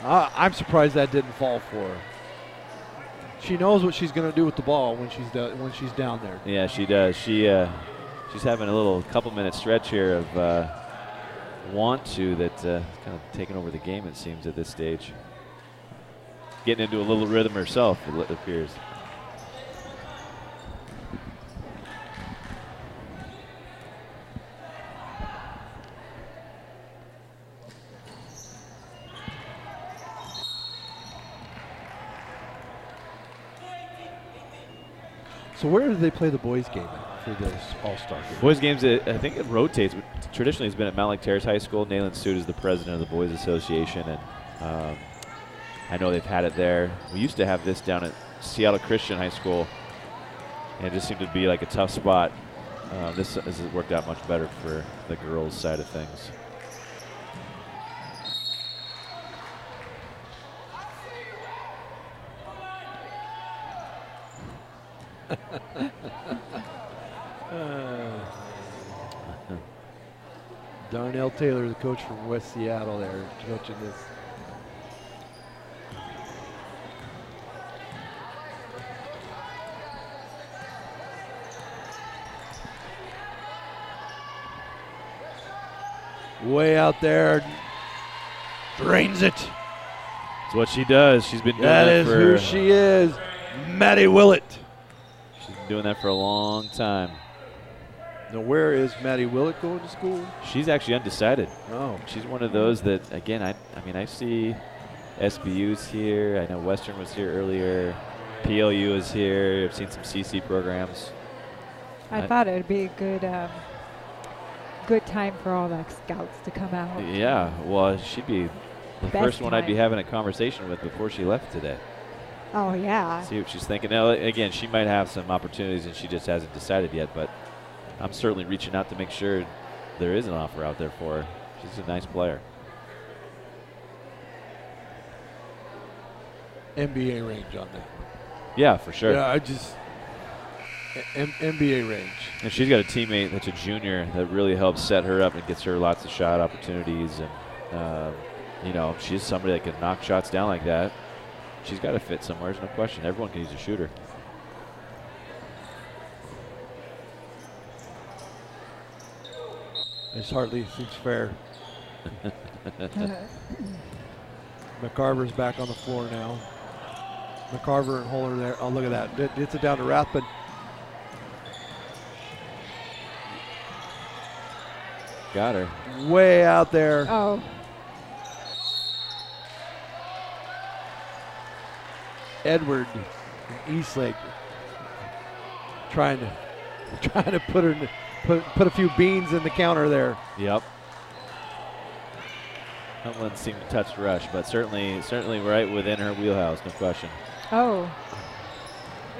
I'm surprised that didn't fall for her. She knows what she's going to do with the ball when she's down there. Yeah, she does. She's having a little couple-minute stretch here of want to that's kind of taking over the game, it seems, at this stage. Getting into a little rhythm herself, it appears. So where do they play the boys' game at for this All-Star game? Boys games, I think it rotates. Traditionally, it's been at Mount Lake Terrace High School. Nayland Sood is the president of the Boys Association, and I know they've had it there. We used to have this down at Seattle Christian High School, and it just seemed to be like a tough spot. This has worked out much better for the girls' side of things. Darnell Taylor, the coach from West Seattle, there coaching this. Way out there, drains it. It's what she does. She's been doing That is who she is, Maddie Willett. She's been doing that for a long time. Now, where is Maddie Willett going to school? She's actually undecided. Oh, She's one of those that, again, I mean, I see SBU's here. I know Western was here earlier. PLU is here. I've seen some CC programs. I thought it would be a good time for all the scouts to come out. Yeah, well, she'd be the Best first one I'd be time. having a conversation with before she left today. Oh, yeah. See what she's thinking. Now, again, she might have some opportunities and she just hasn't decided yet, but I'm certainly reaching out to make sure there is an offer out there for her. She's a nice player. NBA range on that. Yeah, for sure. Yeah, I just NBA range. And she's got a teammate that's a junior that really helps set her up and gets her lots of shot opportunities. And, you know, she's somebody that can knock shots down like that. She's got to fit somewhere, there's no question. Everyone can use a shooter. This hardly seems fair. McCarver's back on the floor now. McCarver and Holler there. Oh, look at that. It's it down to Rathbun. Got her. Way out there. Oh, Edward and Eastlake trying to put a few beans in the counter there. Yep. That one seemed to touch rush, but certainly right within her wheelhouse, no question. oh.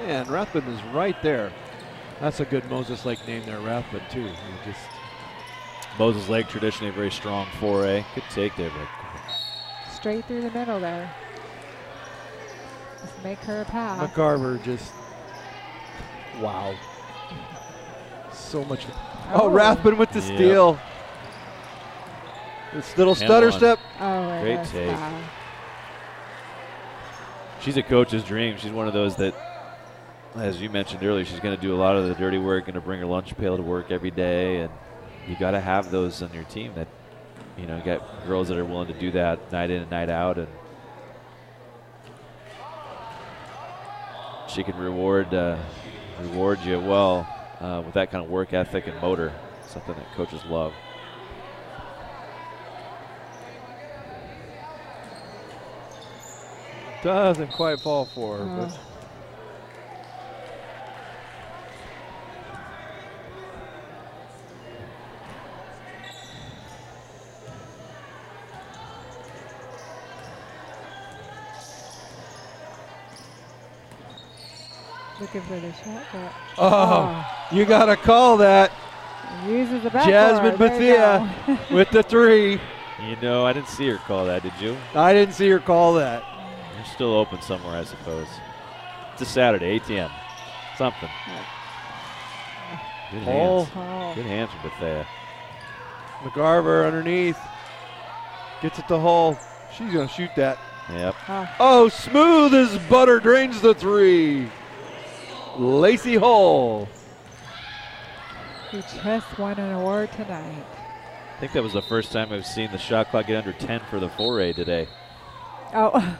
And Rathbun is right there. That's a good Moses Lake name there, Rathbun too. You just Moses Lake, traditionally a very strong 4A. Good take there, but Straight through the middle there. Just make her a pass. McCarver just wow. So much. Oh. Oh, Rathbun with the Yep. steal. This little And stutter one. step. Oh, Great yes, take. wow. she's a coach's dream. She's one of those that, as you mentioned earlier, she's going to do a lot of the dirty work, going to bring her lunch pail to work every day, and you got to have those on your team that, you know, you got girls that are willing to do that night in and night out, and she can reward you well with that kind of work ethic and motor, something that coaches love. Doesn't quite fall for her. But Looking for the shot. But oh, you got to call that. Uses the back. Jasmine Bethia with the three. You know, I didn't see her call that, did you? I didn't see her call that. They're still open somewhere, I suppose. It's a Saturday, ATM. Something. Good Hole. hands. Good hands from Bethea. McCarver underneath. Gets it to Hull. She's going to shoot that. Yep. Oh, smooth as butter drains the three. Lacey Hull. He just won an award tonight. I think that was the first time I've seen the shot clock get under 10 for the 4A today. Oh.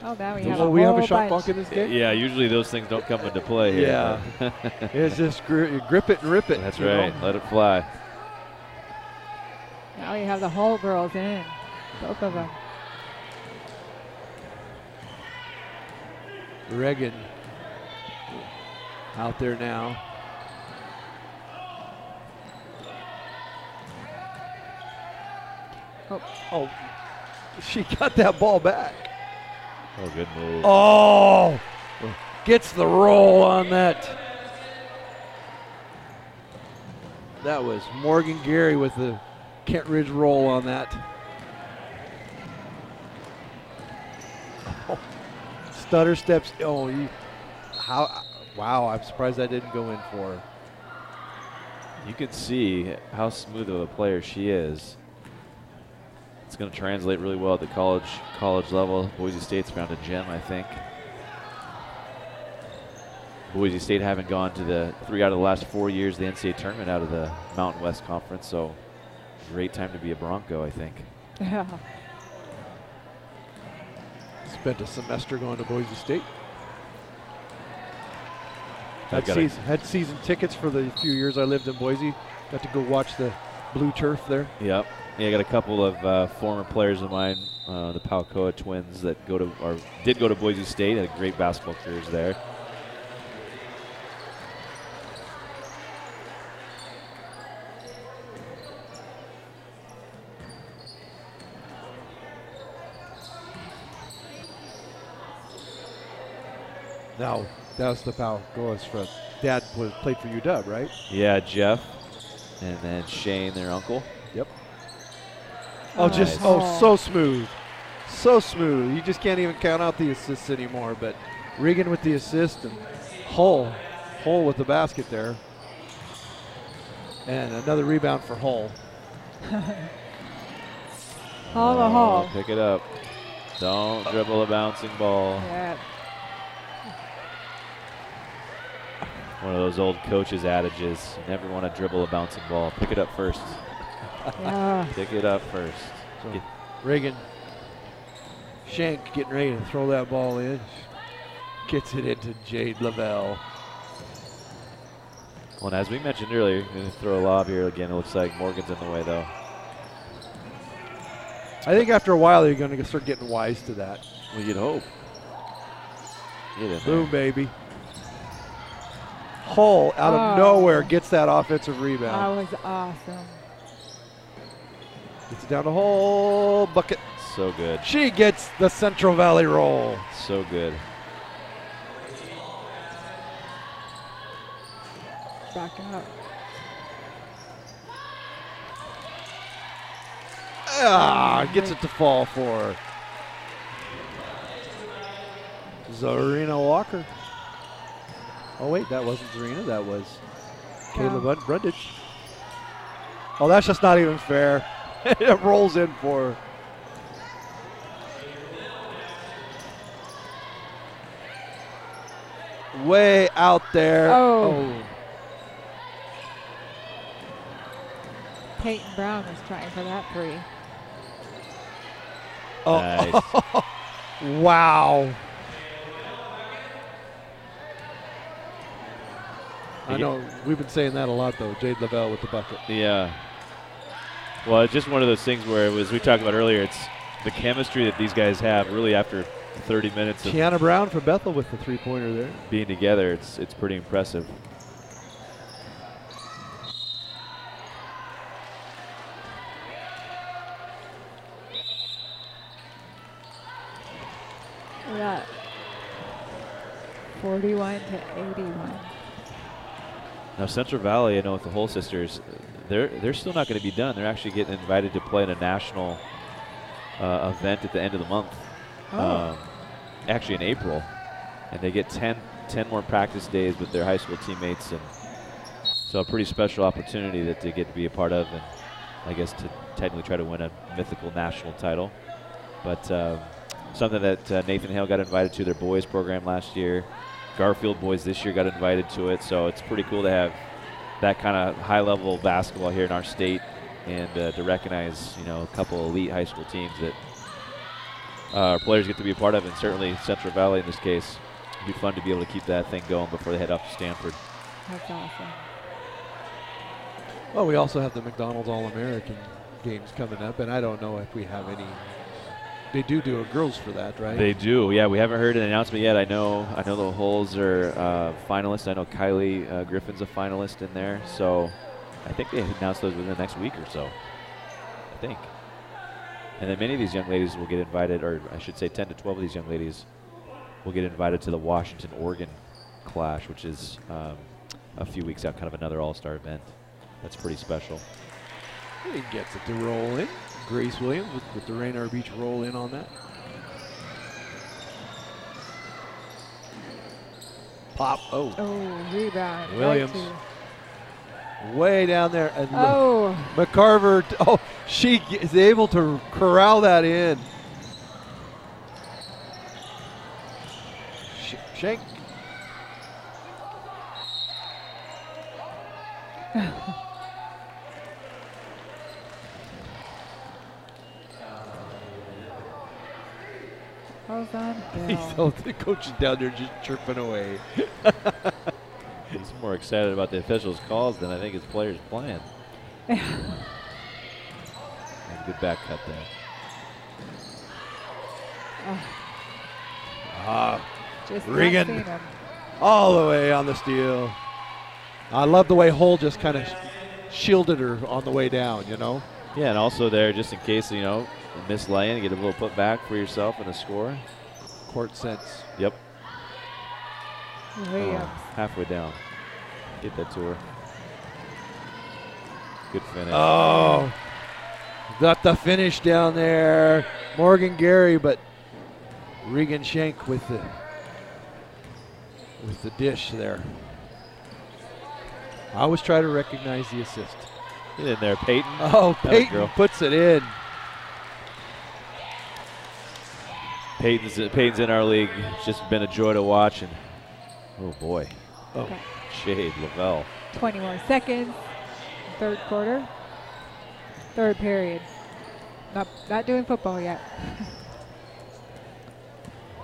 Oh, now we have a we have a whole shot bunch. clock in this game? Yeah, usually those things don't come into play here. Yeah. It's just grip it and rip it. That's you right. know? Let it fly. Now we have the whole girls in. Both of them. Reagan out there now. Oh, she got that ball back. Oh, good move. Oh, gets the roll on that. That was Morgan Gary with the Kent Ridge roll on that. Oh, stutter steps. Oh, wow, I'm surprised I didn't go in for her. You can see how smooth of a player she is. It's going to translate really well at the college level. Boise State's found a gem, I think. Boise State haven't gone to the 3 out of the last 4 years of the NCAA tournament out of the Mountain West Conference, so great time to be a Bronco, I think. Yeah. Spent a semester going to Boise State. I've Had season tickets for the few years I lived in Boise. Got to go watch the blue turf there. Yep. Yeah, I got a couple of former players of mine, the Palcoa twins, that did go to Boise State, had great basketball careers there. Now, that was the Palcoa's friend. Dad played for UW, right? Yeah, Jeff, and then Shane, their uncle. Yep. Oh, So smooth. So smooth. You just can't even count out the assists anymore. But Regan with the assist and Hull with the basket there. And another rebound for Hull. Hall. Pick it up. Don't dribble a bouncing ball. Yeah. One of those old coaches' adages. You never want to dribble a bouncing ball. Pick it up first. Yeah. Pick it up first. So Reagan Shank getting ready to throw that ball in. Gets it into Jade Lavelle. Well, and as we mentioned earlier, going to throw a lob here again. It looks like Morgan's in the way, though. I think after a while they're going to start getting wise to that. Well, you'd hope. Get in there. Boom, baby. Hull out of nowhere gets that offensive rebound. That was awesome. Gets it down to Hull. Bucket. So good. She gets the Central Valley roll. So good. Back up. Gets it to fall for Zarina Walker. Oh, wait, that wasn't Zarina. That was Kayla Brundage. Oh, that's just not even fair. It rolls in for her. Way out there. Oh. Peyton Brown was trying for that three. Oh. Nice. Wow. I know we've been saying that a lot, though. Jade Lavelle with the bucket. Yeah. Well, it's just one of those things where, as we talked about earlier, it's the chemistry that these guys have really after 30 minutes of Tiana Brown for Bethel with the three-pointer there. being together. It's pretty impressive. Look at that. 41 to 81. Now, Central Valley, I know with the Hull sisters, they're still not going to be done. They're actually getting invited to play in a national event at the end of the month. Actually in April. And they get 10 more practice days with their high school teammates. And so a pretty special opportunity that they get to be a part of, and I guess to technically try to win a mythical national title. But something that Nathan Hale got invited to their boys program last year. Garfield boys this year got invited to it, so it's pretty cool to have that kind of high-level basketball here in our state, and to recognize, you know, a couple elite high school teams that our players get to be a part of, and certainly Central Valley in this case. It'd be fun to be able to keep that thing going before they head off to Stanford. That's awesome. Well, we also have the McDonald's All-American games coming up, and I don't know if we have any. They do a girls for that, right? They do, yeah. We haven't heard an announcement yet. I know the Hulls are finalists. I know Kylie Griffin's a finalist in there, so I think they announced those within the next week or so. I think. And then many of these young ladies will get invited, or I should say 10 to 12 of these young ladies will get invited to the Washington-Oregon Clash, which is a few weeks out, kind of another all-star event. That's pretty special. He gets it to roll in. Grace Williams with the Rainier Beach roll in on that. Pop. Oh. Oh, rebound. Williams. Right Way down there. And oh. McCarver. Oh, she is able to corral that in. Shank. How's on? The coach is down there just chirping away. He's more excited about the officials' calls than I think his players playing. Good back cut there. Just Regan. not seen him. All the way on the steal. I love the way Hull just kind of shielded her on the way down, you know? Yeah, and also there, just in case, you know, you miss laying, get a little put back for yourself and a score. Court sense. Yep. Williams. Halfway down. Get that to her. Good finish. Oh, got the finish down there. Morgan Gary, but Regan Shank with the dish there. I always try to recognize the assist. Get in there, Peyton. Oh, That Peyton girl. puts it in. Peyton's in our league. It's just been a joy to watch. And oh boy, Okay. Shade Lavelle. 20 more seconds. Third quarter. Third period. Not doing football yet.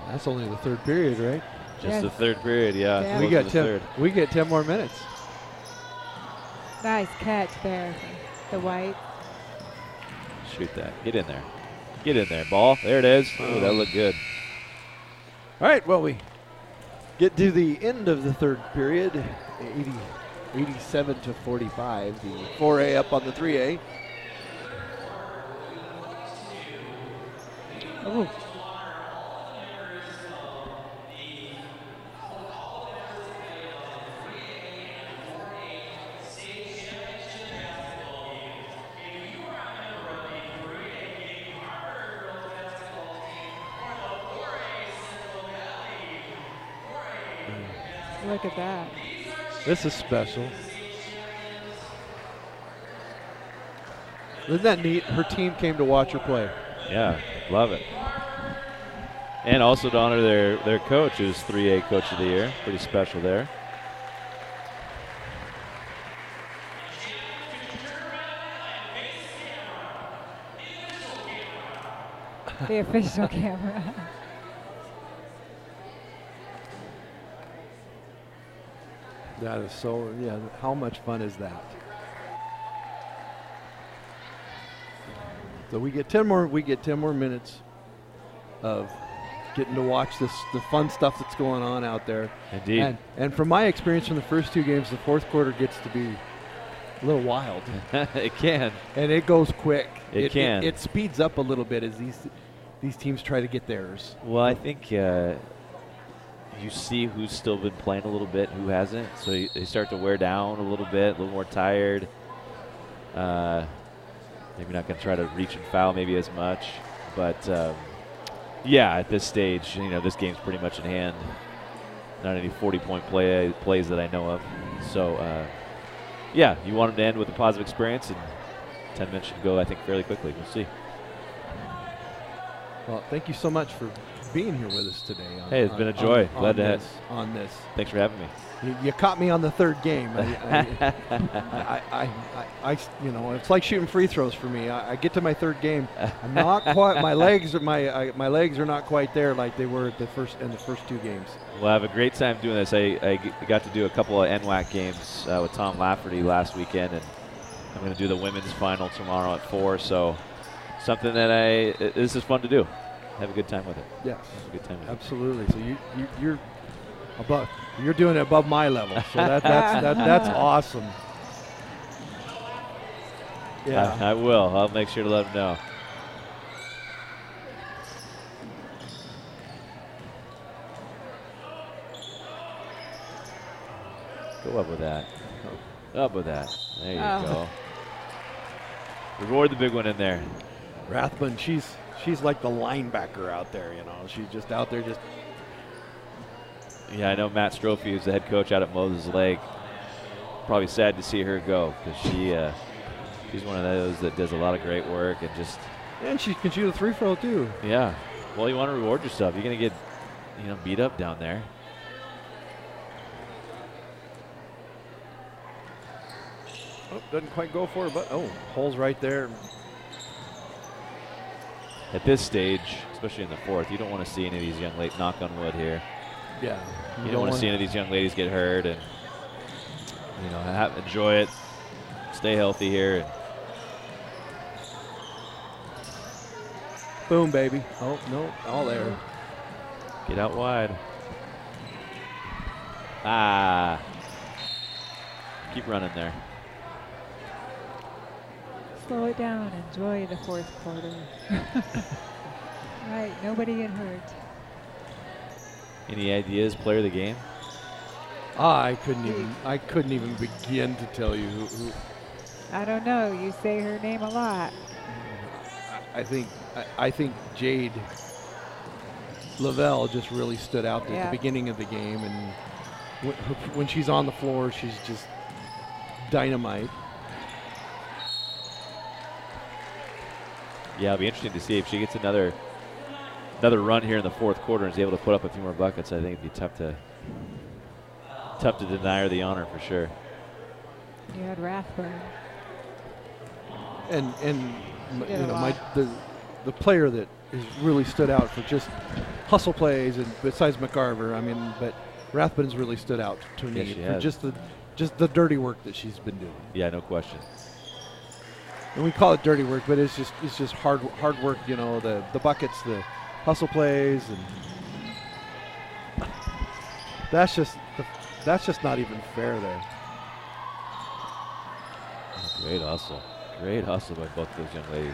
That's only the third period, right? Just Yes. the third period, yeah. Yeah. We Close got to the 10. third. We get 10 more minutes. Nice catch there. The White. Shoot that. Get in there. Get in there. Ball. There it is. Oh, that looked good. All right, well, we get to the end of the third period. 87 to 45. The 4A up on the 3A. Oh. Look at that. This is special. Isn't that neat? Her team came to watch her play. Yeah, love it. And also to honor their coach, who's 3A Coach of the Year. Pretty special there. The official camera. That is so, yeah, how much fun is that? So we get 10 more minutes of getting to watch the fun stuff that's going on out there. Indeed. And from my experience from the first two games, the fourth quarter gets to be a little wild. It can. And it goes quick. It can. It speeds up a little bit as these teams try to get theirs. Well, I think you see who's still been playing a little bit, who hasn't. So they start to wear down a little bit, a little more tired. Maybe not going to try to reach and foul maybe as much. But, yeah, at this stage, you know, this game's pretty much in hand. Not any 40-point plays that I know of. So, yeah, you want them to end with a positive experience, and 10 minutes should go, I think, fairly quickly. We'll see. Well, thank you so much for being here with us today. Hey, it's been a joy. Glad to have on this. Thanks for having me. You caught me on the third game. You know, it's like shooting free throws for me. I get to my third game, I'm not quite. My legs are not quite there like they were in the first 2 games. Well, I have a great time doing this. I got to do a couple of NWAC games with Tom Lafferty last weekend, and I'm going to do the women's final tomorrow at 4. So something that this is fun to do. Have a good time with it. Yes, have a good time with absolutely. So you're above. You're doing it above my level. So that's awesome. Yeah, I will. I'll make sure to let them know. Go up with that. Up with that. There you go. Reward the big one in there. Rathbun, she's like the linebacker out there, you know. She's just out there just. Yeah, I know Matt Strophe, who's the head coach out at Moses Lake. Probably sad to see her go because she's one of those that does a lot of great work and just. And she can shoot a 3-throw too. Yeah. Well, you want to reward yourself. You're going to get, beat up down there. Oh, doesn't quite go for it, but hole's right there. At this stage, especially in the 4th, you don't want to see any of these young ladies, knock on wood here. Yeah. You don't want to see any of these young ladies get hurt and, enjoy it, stay healthy here. And boom, baby. Oh, no, all there. Get out wide. Keep running there. Slow it down. Enjoy the 4th quarter. Right, nobody get hurt. Any ideas, player of the game? I couldn't even begin to tell you who. I don't know. You say her name a lot. I think Jade Lavelle just really stood out at the beginning of the game, and when she's on the floor, she's just dynamite. Yeah, it'll be interesting to see if she gets another run here in the 4th quarter and is able to put up a few more buckets. I think it'd be tough to deny her the honor for sure. You had Rathburn. And the player that has really stood out for just hustle plays, and besides McCarver, but Rathbun's really stood out to me for just the dirty work that she's been doing. Yeah, no question. And we call it dirty work, but it's just hard work. The buckets, the hustle plays, and that's just not even fair there. Great hustle by both those young ladies.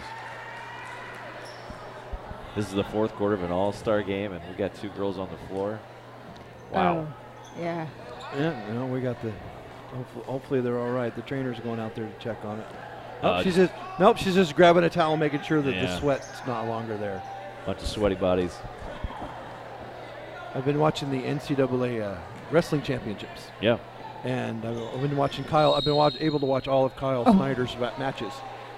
This is the 4th quarter of an all-star game, and we got 2 girls on the floor. Wow. Oh, yeah. Yeah, we got hopefully they're all right. The trainer's going out there to check on it. She's just grabbing a towel, making sure that the sweat's not longer there. Bunch of sweaty bodies. I've been watching the NCAA wrestling championships. Yeah. And I've been watching Kyle. I've been able to watch all of Kyle Snyder's matches.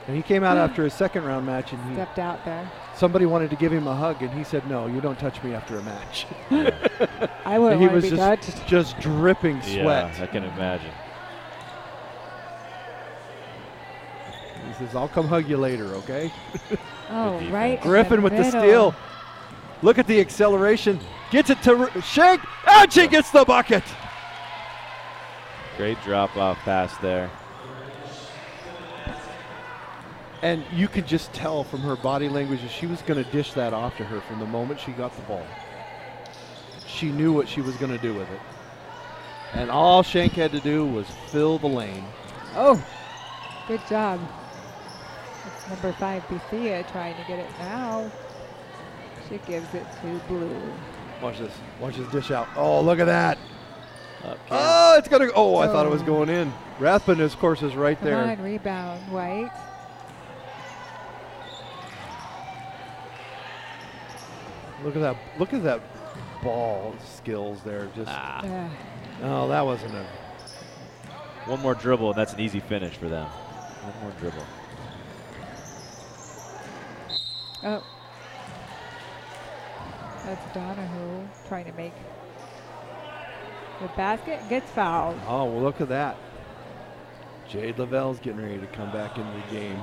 And he came out after his 2nd round match, and he stepped out there. Somebody wanted to give him a hug, and he said, "No, you don't touch me after a match." I wouldn't want to be touched. Just dripping sweat. Yeah, I can imagine. He says, "I'll come hug you later, okay?" Oh, right. Griffin with the steal. Look at the acceleration. Gets it to Shank, and she gets the bucket. Great drop-off pass there. And you could just tell from her body language that she was going to dish that off to her from the moment she got the ball. She knew what she was going to do with it. And all Shank had to do was fill the lane. Oh, good job. It's number 5, Bethia, trying to get it now. She gives it to Blue. Watch this. Watch this dish out. Oh, look at that. Oh, it's going to go. Oh, I thought it was going in. Rathbun, of course, is right there. Come on, rebound, White. Look at that ball skills there. Just oh, that wasn't a. One more dribble, and that's an easy finish for them. One more dribble. Oh. That's Donahue trying to make the basket, gets fouled. Oh, well, look at that. Jade Lavelle's getting ready to come back into the game.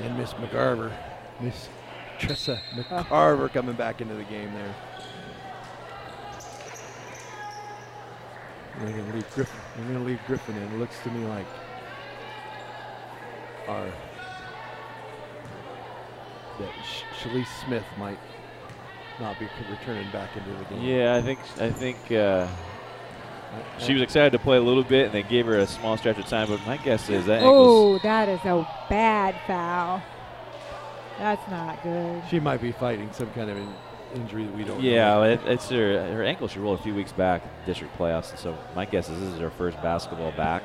And Miss McCarver, Miss Trissa McCarver coming back into the game there. We're going to leave Griffin. We're going to leave Griffin in. It looks to me like that Shalise Smith might not be returning back into the game. Yeah, I think she was excited to play a little bit, and they gave her a small stretch of time. But my guess is that ankle's. Oh, that is a bad foul. That's not good. She might be fighting some kind of injury that we don't know. Yeah, it's her ankle. She rolled a few weeks back in district playoffs, and so my guess is this is her first basketball back.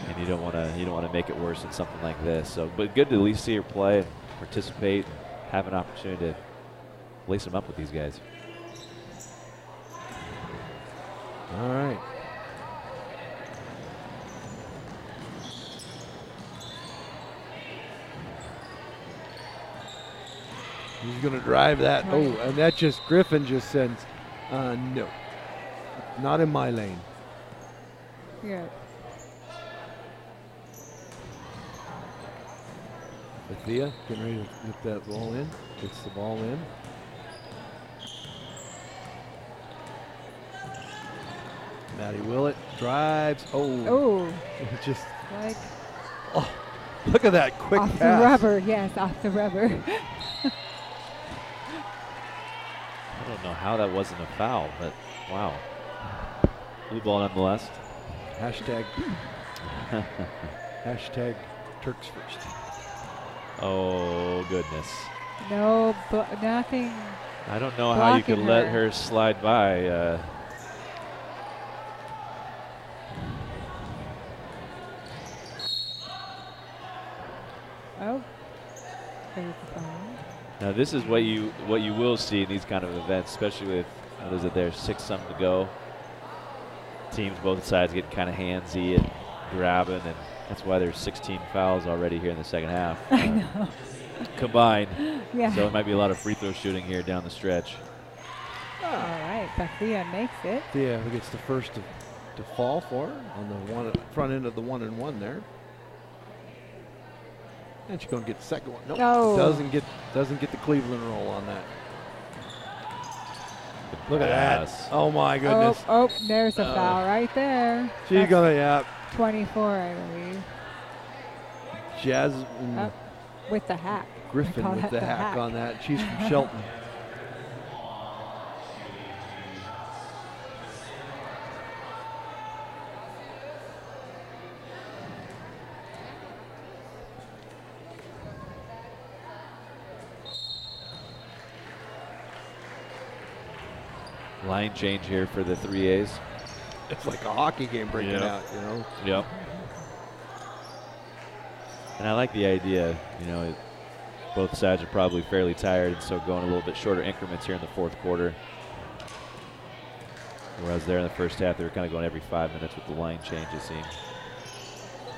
And you don't want to make it worse than something like this. So, but good to at least see her play, participate, have an opportunity to lace them up with these guys. All right. He's going to drive that. Oh, and that just, Griffin just sends, no, not in my lane. Yeah. Thea getting ready to get that ball in. Gets the ball in. Maddie Willett drives. Oh. Just like. Oh, look at that quick off pass. The rubber, yes, off the rubber. I don't know how that wasn't a foul, but wow. Blue ball nonetheless. Hashtag Turks first. Oh, goodness. No, nothing. I don't know how you could let her slide by. Oh. There's the phone. Now this is what you will see in these kind of events, especially with there's 6-some to go. Teams both sides getting kind of handsy and grabbing, and that's why there's 16 fouls already here in the second half. I know. Combined. Yeah. So it might be a lot of free throw shooting here down the stretch. All right, but Thea makes it. Thea gets the first to fall for her on the front end of the 1-and-1 there. And she's going to get the second one. Nope. No. Doesn't get the Cleveland roll on that. Look at that. Oh, my goodness. Oh, there's a foul right there. She's going to, 24, I believe. Jasmine. With the hack. Griffin with the hack on that. She's from Shelton. Line change here for the 3As. It's like a hockey game breaking out, you know. Yep. And I like the idea, both sides are probably fairly tired, and so going a little bit shorter increments here in the fourth quarter. Whereas there in the first half, they were kind of going every 5 minutes with the line change, it seemed.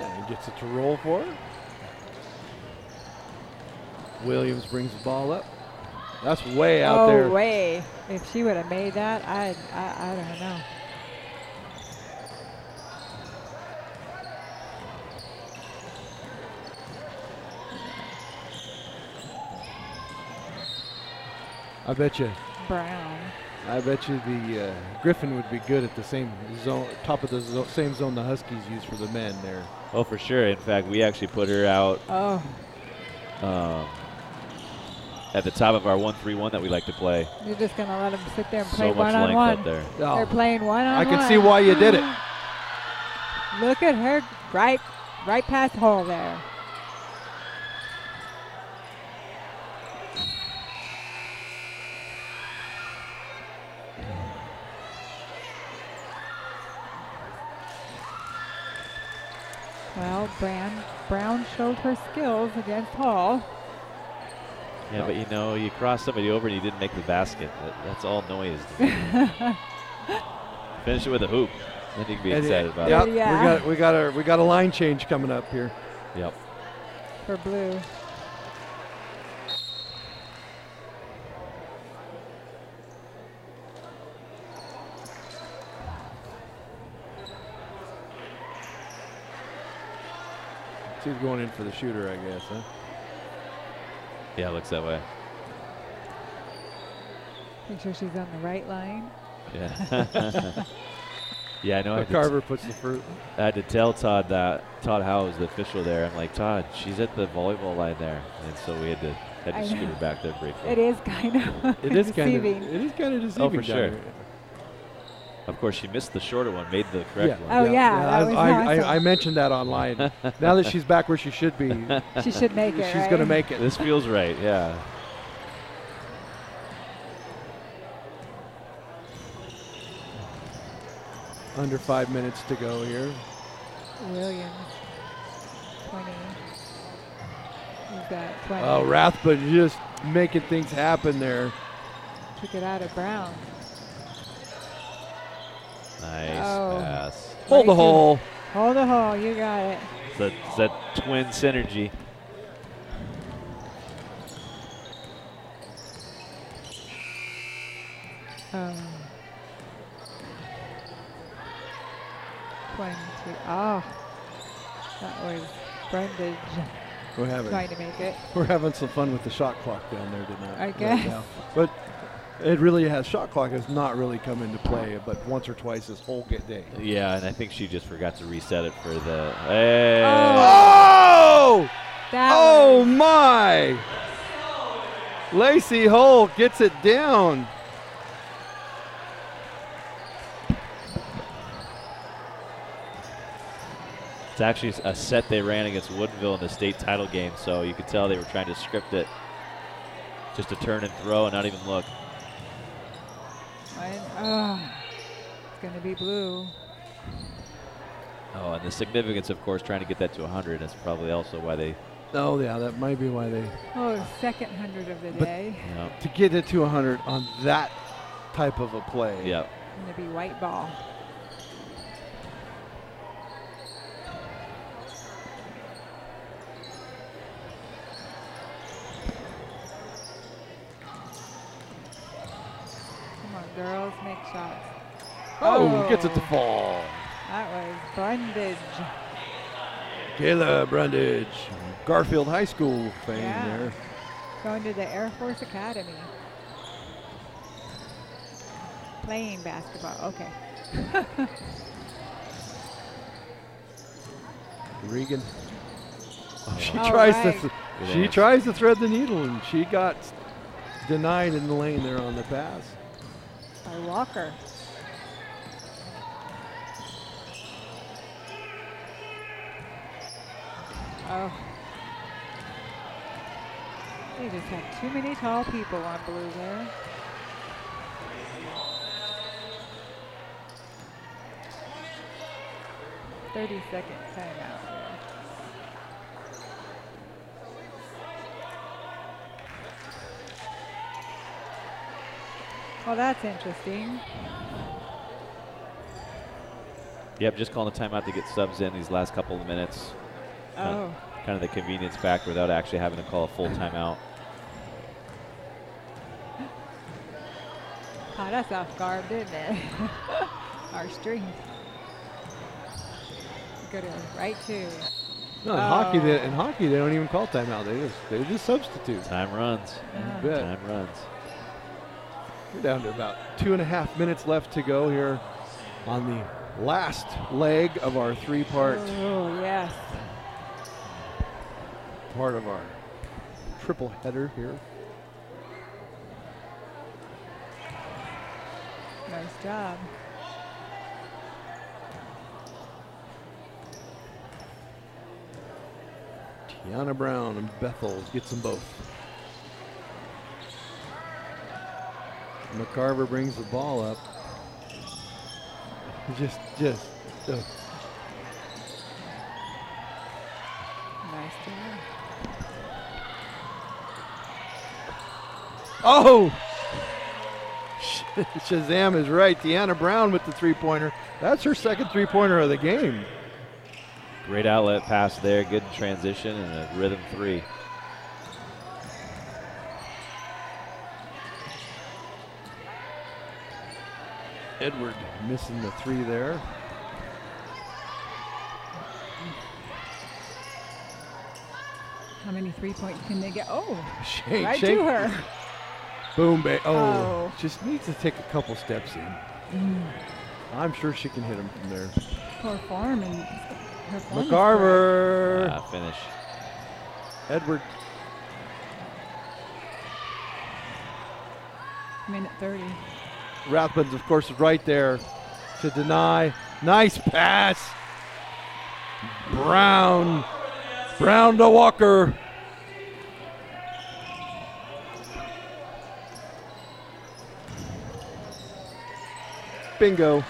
And he gets it to roll for her. Williams brings the ball up. That's way out there. Oh, way. If she would have made that, I don't know. I bet you. Brown. I bet you the Griffin would be good at the same zone, top of the same zone the Huskies use for the men there. Oh, for sure. In fact, we actually put her out at the top of our 1-3-1 that we like to play. You're just going to let them sit there and play so much one-on-one. length up there. Oh. They're playing one-on-one. I can see why you did it. Look at her right past hole there. Well, Brown showed her skills against Hall. Yeah, but you cross somebody over and you didn't make the basket. That's all noise. Finish it with a hoop. Then you can be excited about it. Yeah, we got a line change coming up here. Yep. for blue. She's going in for the shooter, I guess, huh? Yeah, it looks that way. Make sure she's on the right line. Yeah. Yeah, I know. Carver puts the fruit. I had to tell Todd Howe was the official there. I'm like, Todd, she's at the volleyball line there, and so we had to scoot her back there briefly. It is kind of It is kind of deceiving. deceiving. Oh, for down sure. here. Of course, she missed the shorter one, made the correct one. Oh, yeah, that was awesome. I mentioned that online. Now that she's back where she should be, She should make it, she's right? going to make it. This feels right, yeah. Under 5 minutes to go here. Williams, 20. Who's that? 20. Oh, Rathbun just making things happen there. Took it out of Brown. Nice Oh. pass. Hold the Right hole. Hold the hole. You got it. It's that twin synergy. Um, 22. Oh, that was Brundage trying to make it. We're having some fun with the shot clock down there tonight. I guess. now. But it really has, shot clock has not really come into play, but once or twice this whole day. Yeah, and I think she just forgot to reset it for the. Hey. Oh! That Oh was- my! Lacey Hull gets it down. It's actually a set they ran against Woodinville in the state title game, so you could tell they were trying to script it just to turn and throw and not even look. it's going to be blue. Oh, and the significance, of course, trying to get that to 100 is probably also why they. Oh, yeah, that might be why they. Oh, second 100 of the But- day. To get it to 100 on that type of a play. Yeah. Going to be white ball. Come on, girls, make shots. Oh, gets it to fall. That was Brundage. Kayla Brundage, Garfield High School fame Yeah. there. Going to the Air Force Academy. Playing basketball. Okay. Regan. She All tries right. to she tries to thread the needle, and she got denied in the lane there on the pass. By Walker. Oh. They just have too many tall people on blue there. "30-second timeout. Well, that's interesting. Yep, just calling the timeout to get subs in these last couple of minutes. Oh. Kind of the convenience factor without actually having to call a full timeout. Caught us off guard, didn't it? Our string. Go to right two. No, in hockey they don't even call timeout. They just substitute. Time runs. Oh. Bet. Time runs. We're down to about 2.5 minutes left to go here on the last leg of our three-part Oh, yes. part of our triple header here. Nice job. Tiana Brown and Bethel gets them both. McCarver brings the ball up. Just. Nice job. Oh! Shazam is right. Tiana Brown with the three-pointer. That's her second three-pointer of the game. Great outlet pass there, good in transition, and a rhythm 3. Edward missing the 3 there. How many 3-point can they get? Oh, Shake, right shake. to her. Boom, Oh. oh, just needs to take a couple steps in. I'm sure she can hit him from there. Poor form and her form is McCarver. Finish. Edward. good. Minute 30. Rathbun's, of course, is right there to deny. Nice pass. Brown to Walker. Bingo.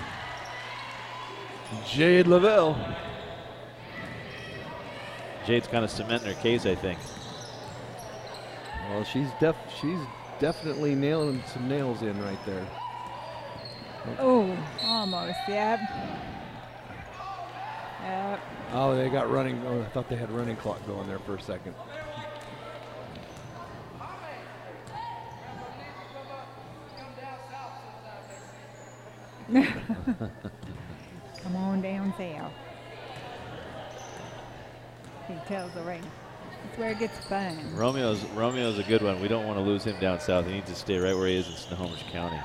Jade Lavelle. Jade's kind of cementing her case, I think. Well, she's definitely nailing some nails in right there. Oh, almost. Yep. Yep. Oh, they got running. Oh, I thought they had running clock going there for a second. Come on down south. He tells the ring. That's where it gets fun. Romeo's a good one. We don't want to lose him down south. He needs to stay right where he is in Snohomish County.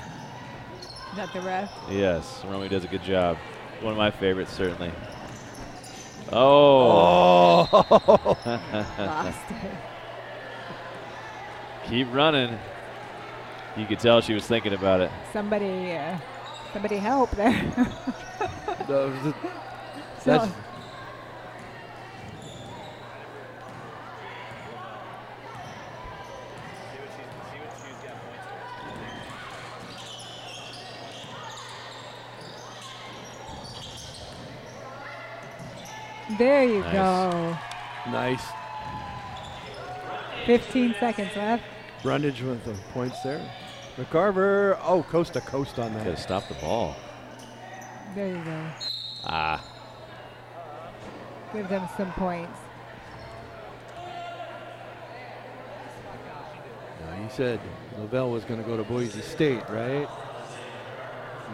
Is that the ref? Yes, Romeo does a good job. One of my favorites, certainly. Oh. Lost it. Keep running. You could tell she was thinking about it. Somebody help there. That's, There you Nice. go. nice. 15 seconds left. Brundage with the points there. McCarver, oh, coast to coast on Got that. to stop the ball. There you go. Ah, Give them some points. Now, he said Lavelle was going to go to Boise State, right?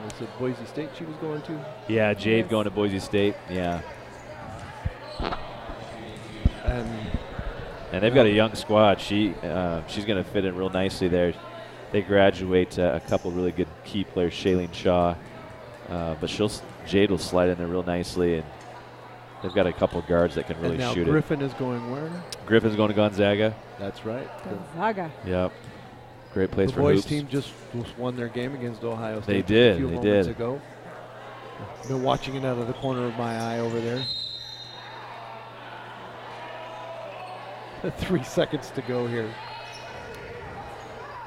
Was it Boise State she was going to? yeah, Jade Yes. going to Boise State. Yeah, and they've got a young squad. She's going to fit in real nicely there. They graduate a couple really good key players, Shailene Shaw, but Jade will slide in there real nicely, and they've got a couple guards that can really and now shoot Griffin is going where? it. Griffin's going to Gonzaga. That's right. Gonzaga. Yep, great place The for boys hoops. team just won their game against Ohio State. They just did, A few they moments did. ago. Been watching it out of the corner of my eye over there. 3 seconds to go here.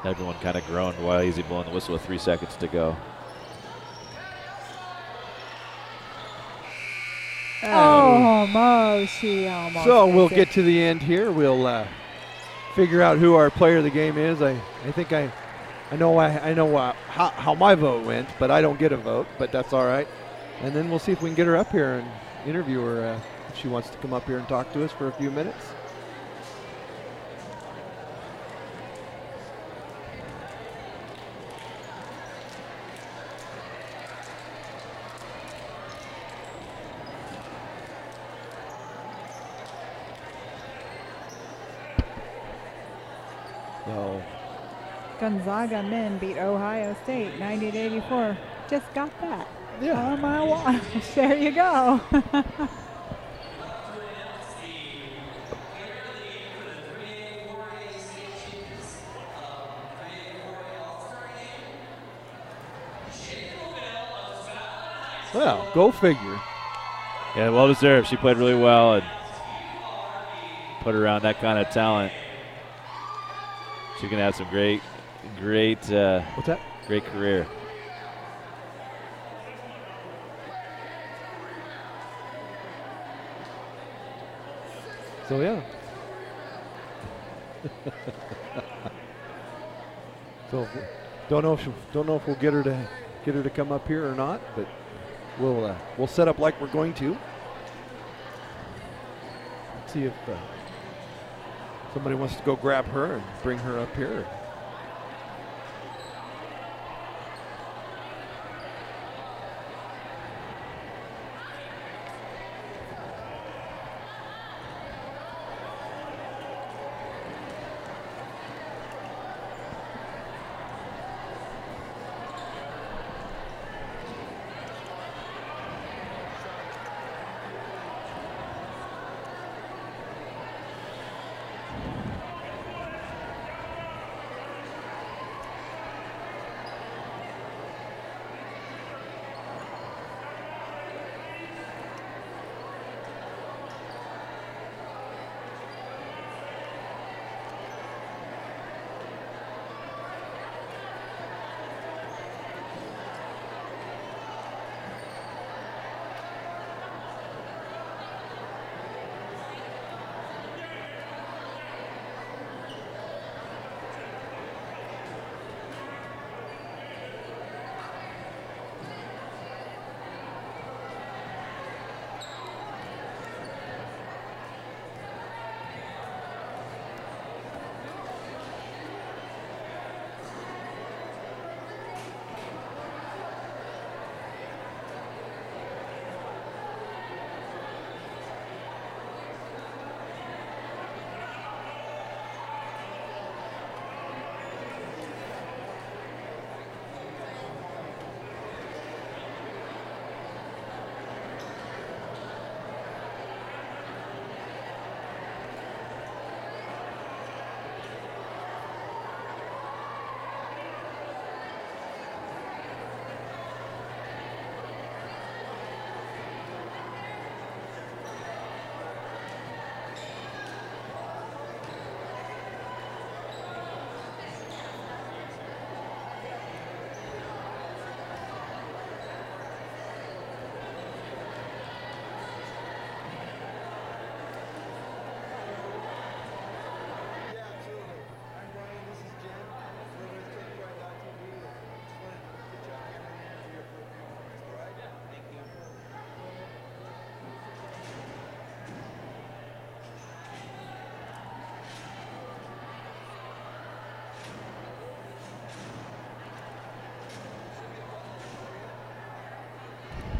Everyone kind of groaned while Easy blowing the whistle with 3 seconds to go. Almost. She almost. So gets we'll it. get to the end here. We'll figure out who our player of the game is. I think I know how my vote went, but I don't get a vote. But that's all right. And then we'll see if we can get her up here and interview her if she wants to come up here and talk to us for a few minutes. So Gonzaga men beat Ohio State 90-84. Just got that. yeah. On my watch. There you go. Well, go figure. Yeah, well deserved. She played really well and put around that kind of talent. She's gonna have some great What's that? great career. So yeah. So don't know if we'll get her to come up here or not, but we'll set up like we're going to. see if somebody wants to go grab her and bring her up here.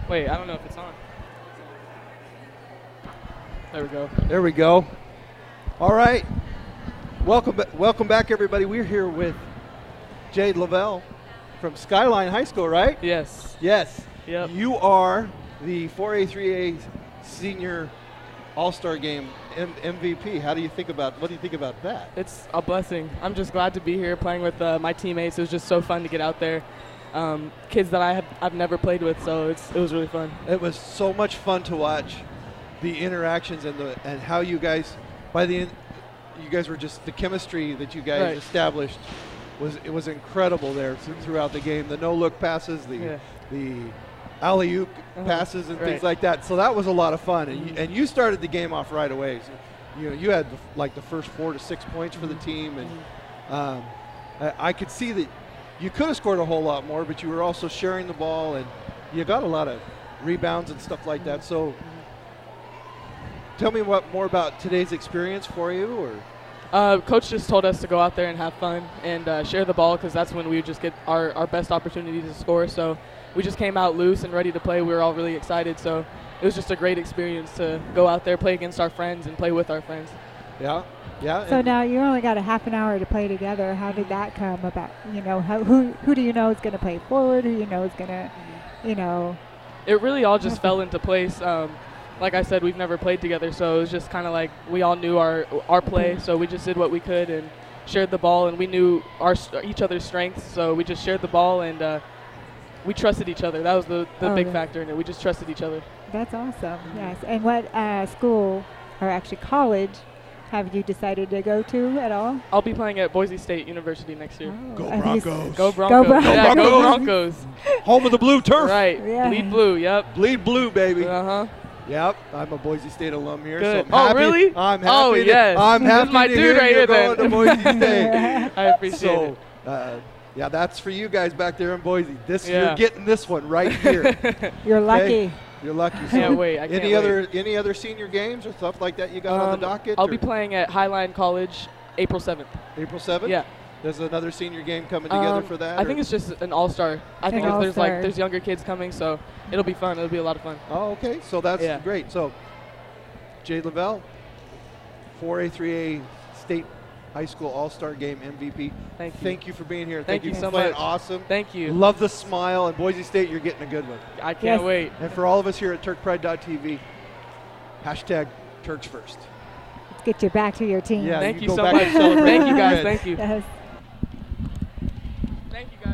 Wait, I don't know if it's on. There we go. There we go. All right. Welcome back, everybody. We're here with Jade Lavelle from Skyline High School, right? Yes. Yes. Yep. You are the 4A, 3A senior all-star game MVP. What do you think about that? It's a blessing. I'm just glad to be here playing with my teammates. It was just so fun to get out there. Kids that I've never played with, so it was really fun. It was so much fun to watch the interactions and how you guys by the end, you guys were just the chemistry that you guys established was incredible there throughout the game. The no-look passes, the alley-oop passes and things like that. So that was a lot of fun, and you started the game off right away. So, you had the first 4 to 6 points for the team, and I could see that you could have scored a whole lot more, but you were also sharing the ball, and you got a lot of rebounds and stuff like that. So tell me more about today's experience for you. Or Coach just told us to go out there and have fun and share the ball, because that's when we just get our best opportunity to score. So we just came out loose and ready to play. We were all really excited. So it was just a great experience to go out there, play against our friends, and play with our friends. Yeah. So now you only got a half an hour to play together. How did that come about? Who do you know is going to play forward? Who do you know is going to, It really all just fell into place. Like I said, we've never played together, so it was just kind of like we all knew our play, so we just did what we could and shared the ball, and we knew each other's strengths, so we just shared the ball, and we trusted each other. That was the big factor in it. We just trusted each other. That's awesome. Yes. And what school, or actually college, have you decided to go to at all? I'll be playing at Boise State University next year. Oh. Go Broncos. Go Broncos. Yeah, go Broncos. Home of the blue turf. Right. Yeah. Bleed blue, yep. Bleed blue, baby. Uh-huh. Yep. I'm a Boise State alum here. Good. So I'm happy. Really? I'm happy. Oh, yes. I'm happy That's my to dude hear right you're here going then. to Boise State. I appreciate it. Yeah, that's for you guys back there in Boise. You're Yeah. getting this one right here. You're lucky. You're lucky. Can't wait. I can't wait. Any other senior games or stuff like that you got on the docket? I'll be playing at Highline College April 7th. April 7th? Yeah. There's another senior game coming together for that? I think it's just an all-star. I think all-star. there's younger kids coming, so it'll be fun. It'll be a lot of fun. Oh, okay. So that's great. So, Jay Lavelle, 4A, 3A state high school all-star game MVP. Thank you. Thank you for being here. Thank you for so playing much. awesome. Thank you. Love the smile. And Boise State, you're getting a good one. I can't wait. And for all of us here at TurkPride.tv, hashtag Turks First. Let's get you back to your team. Yeah, Thank you go so back much. and celebrate. Thank you, guys. Good. Thank you. Yes. Thank you, guys.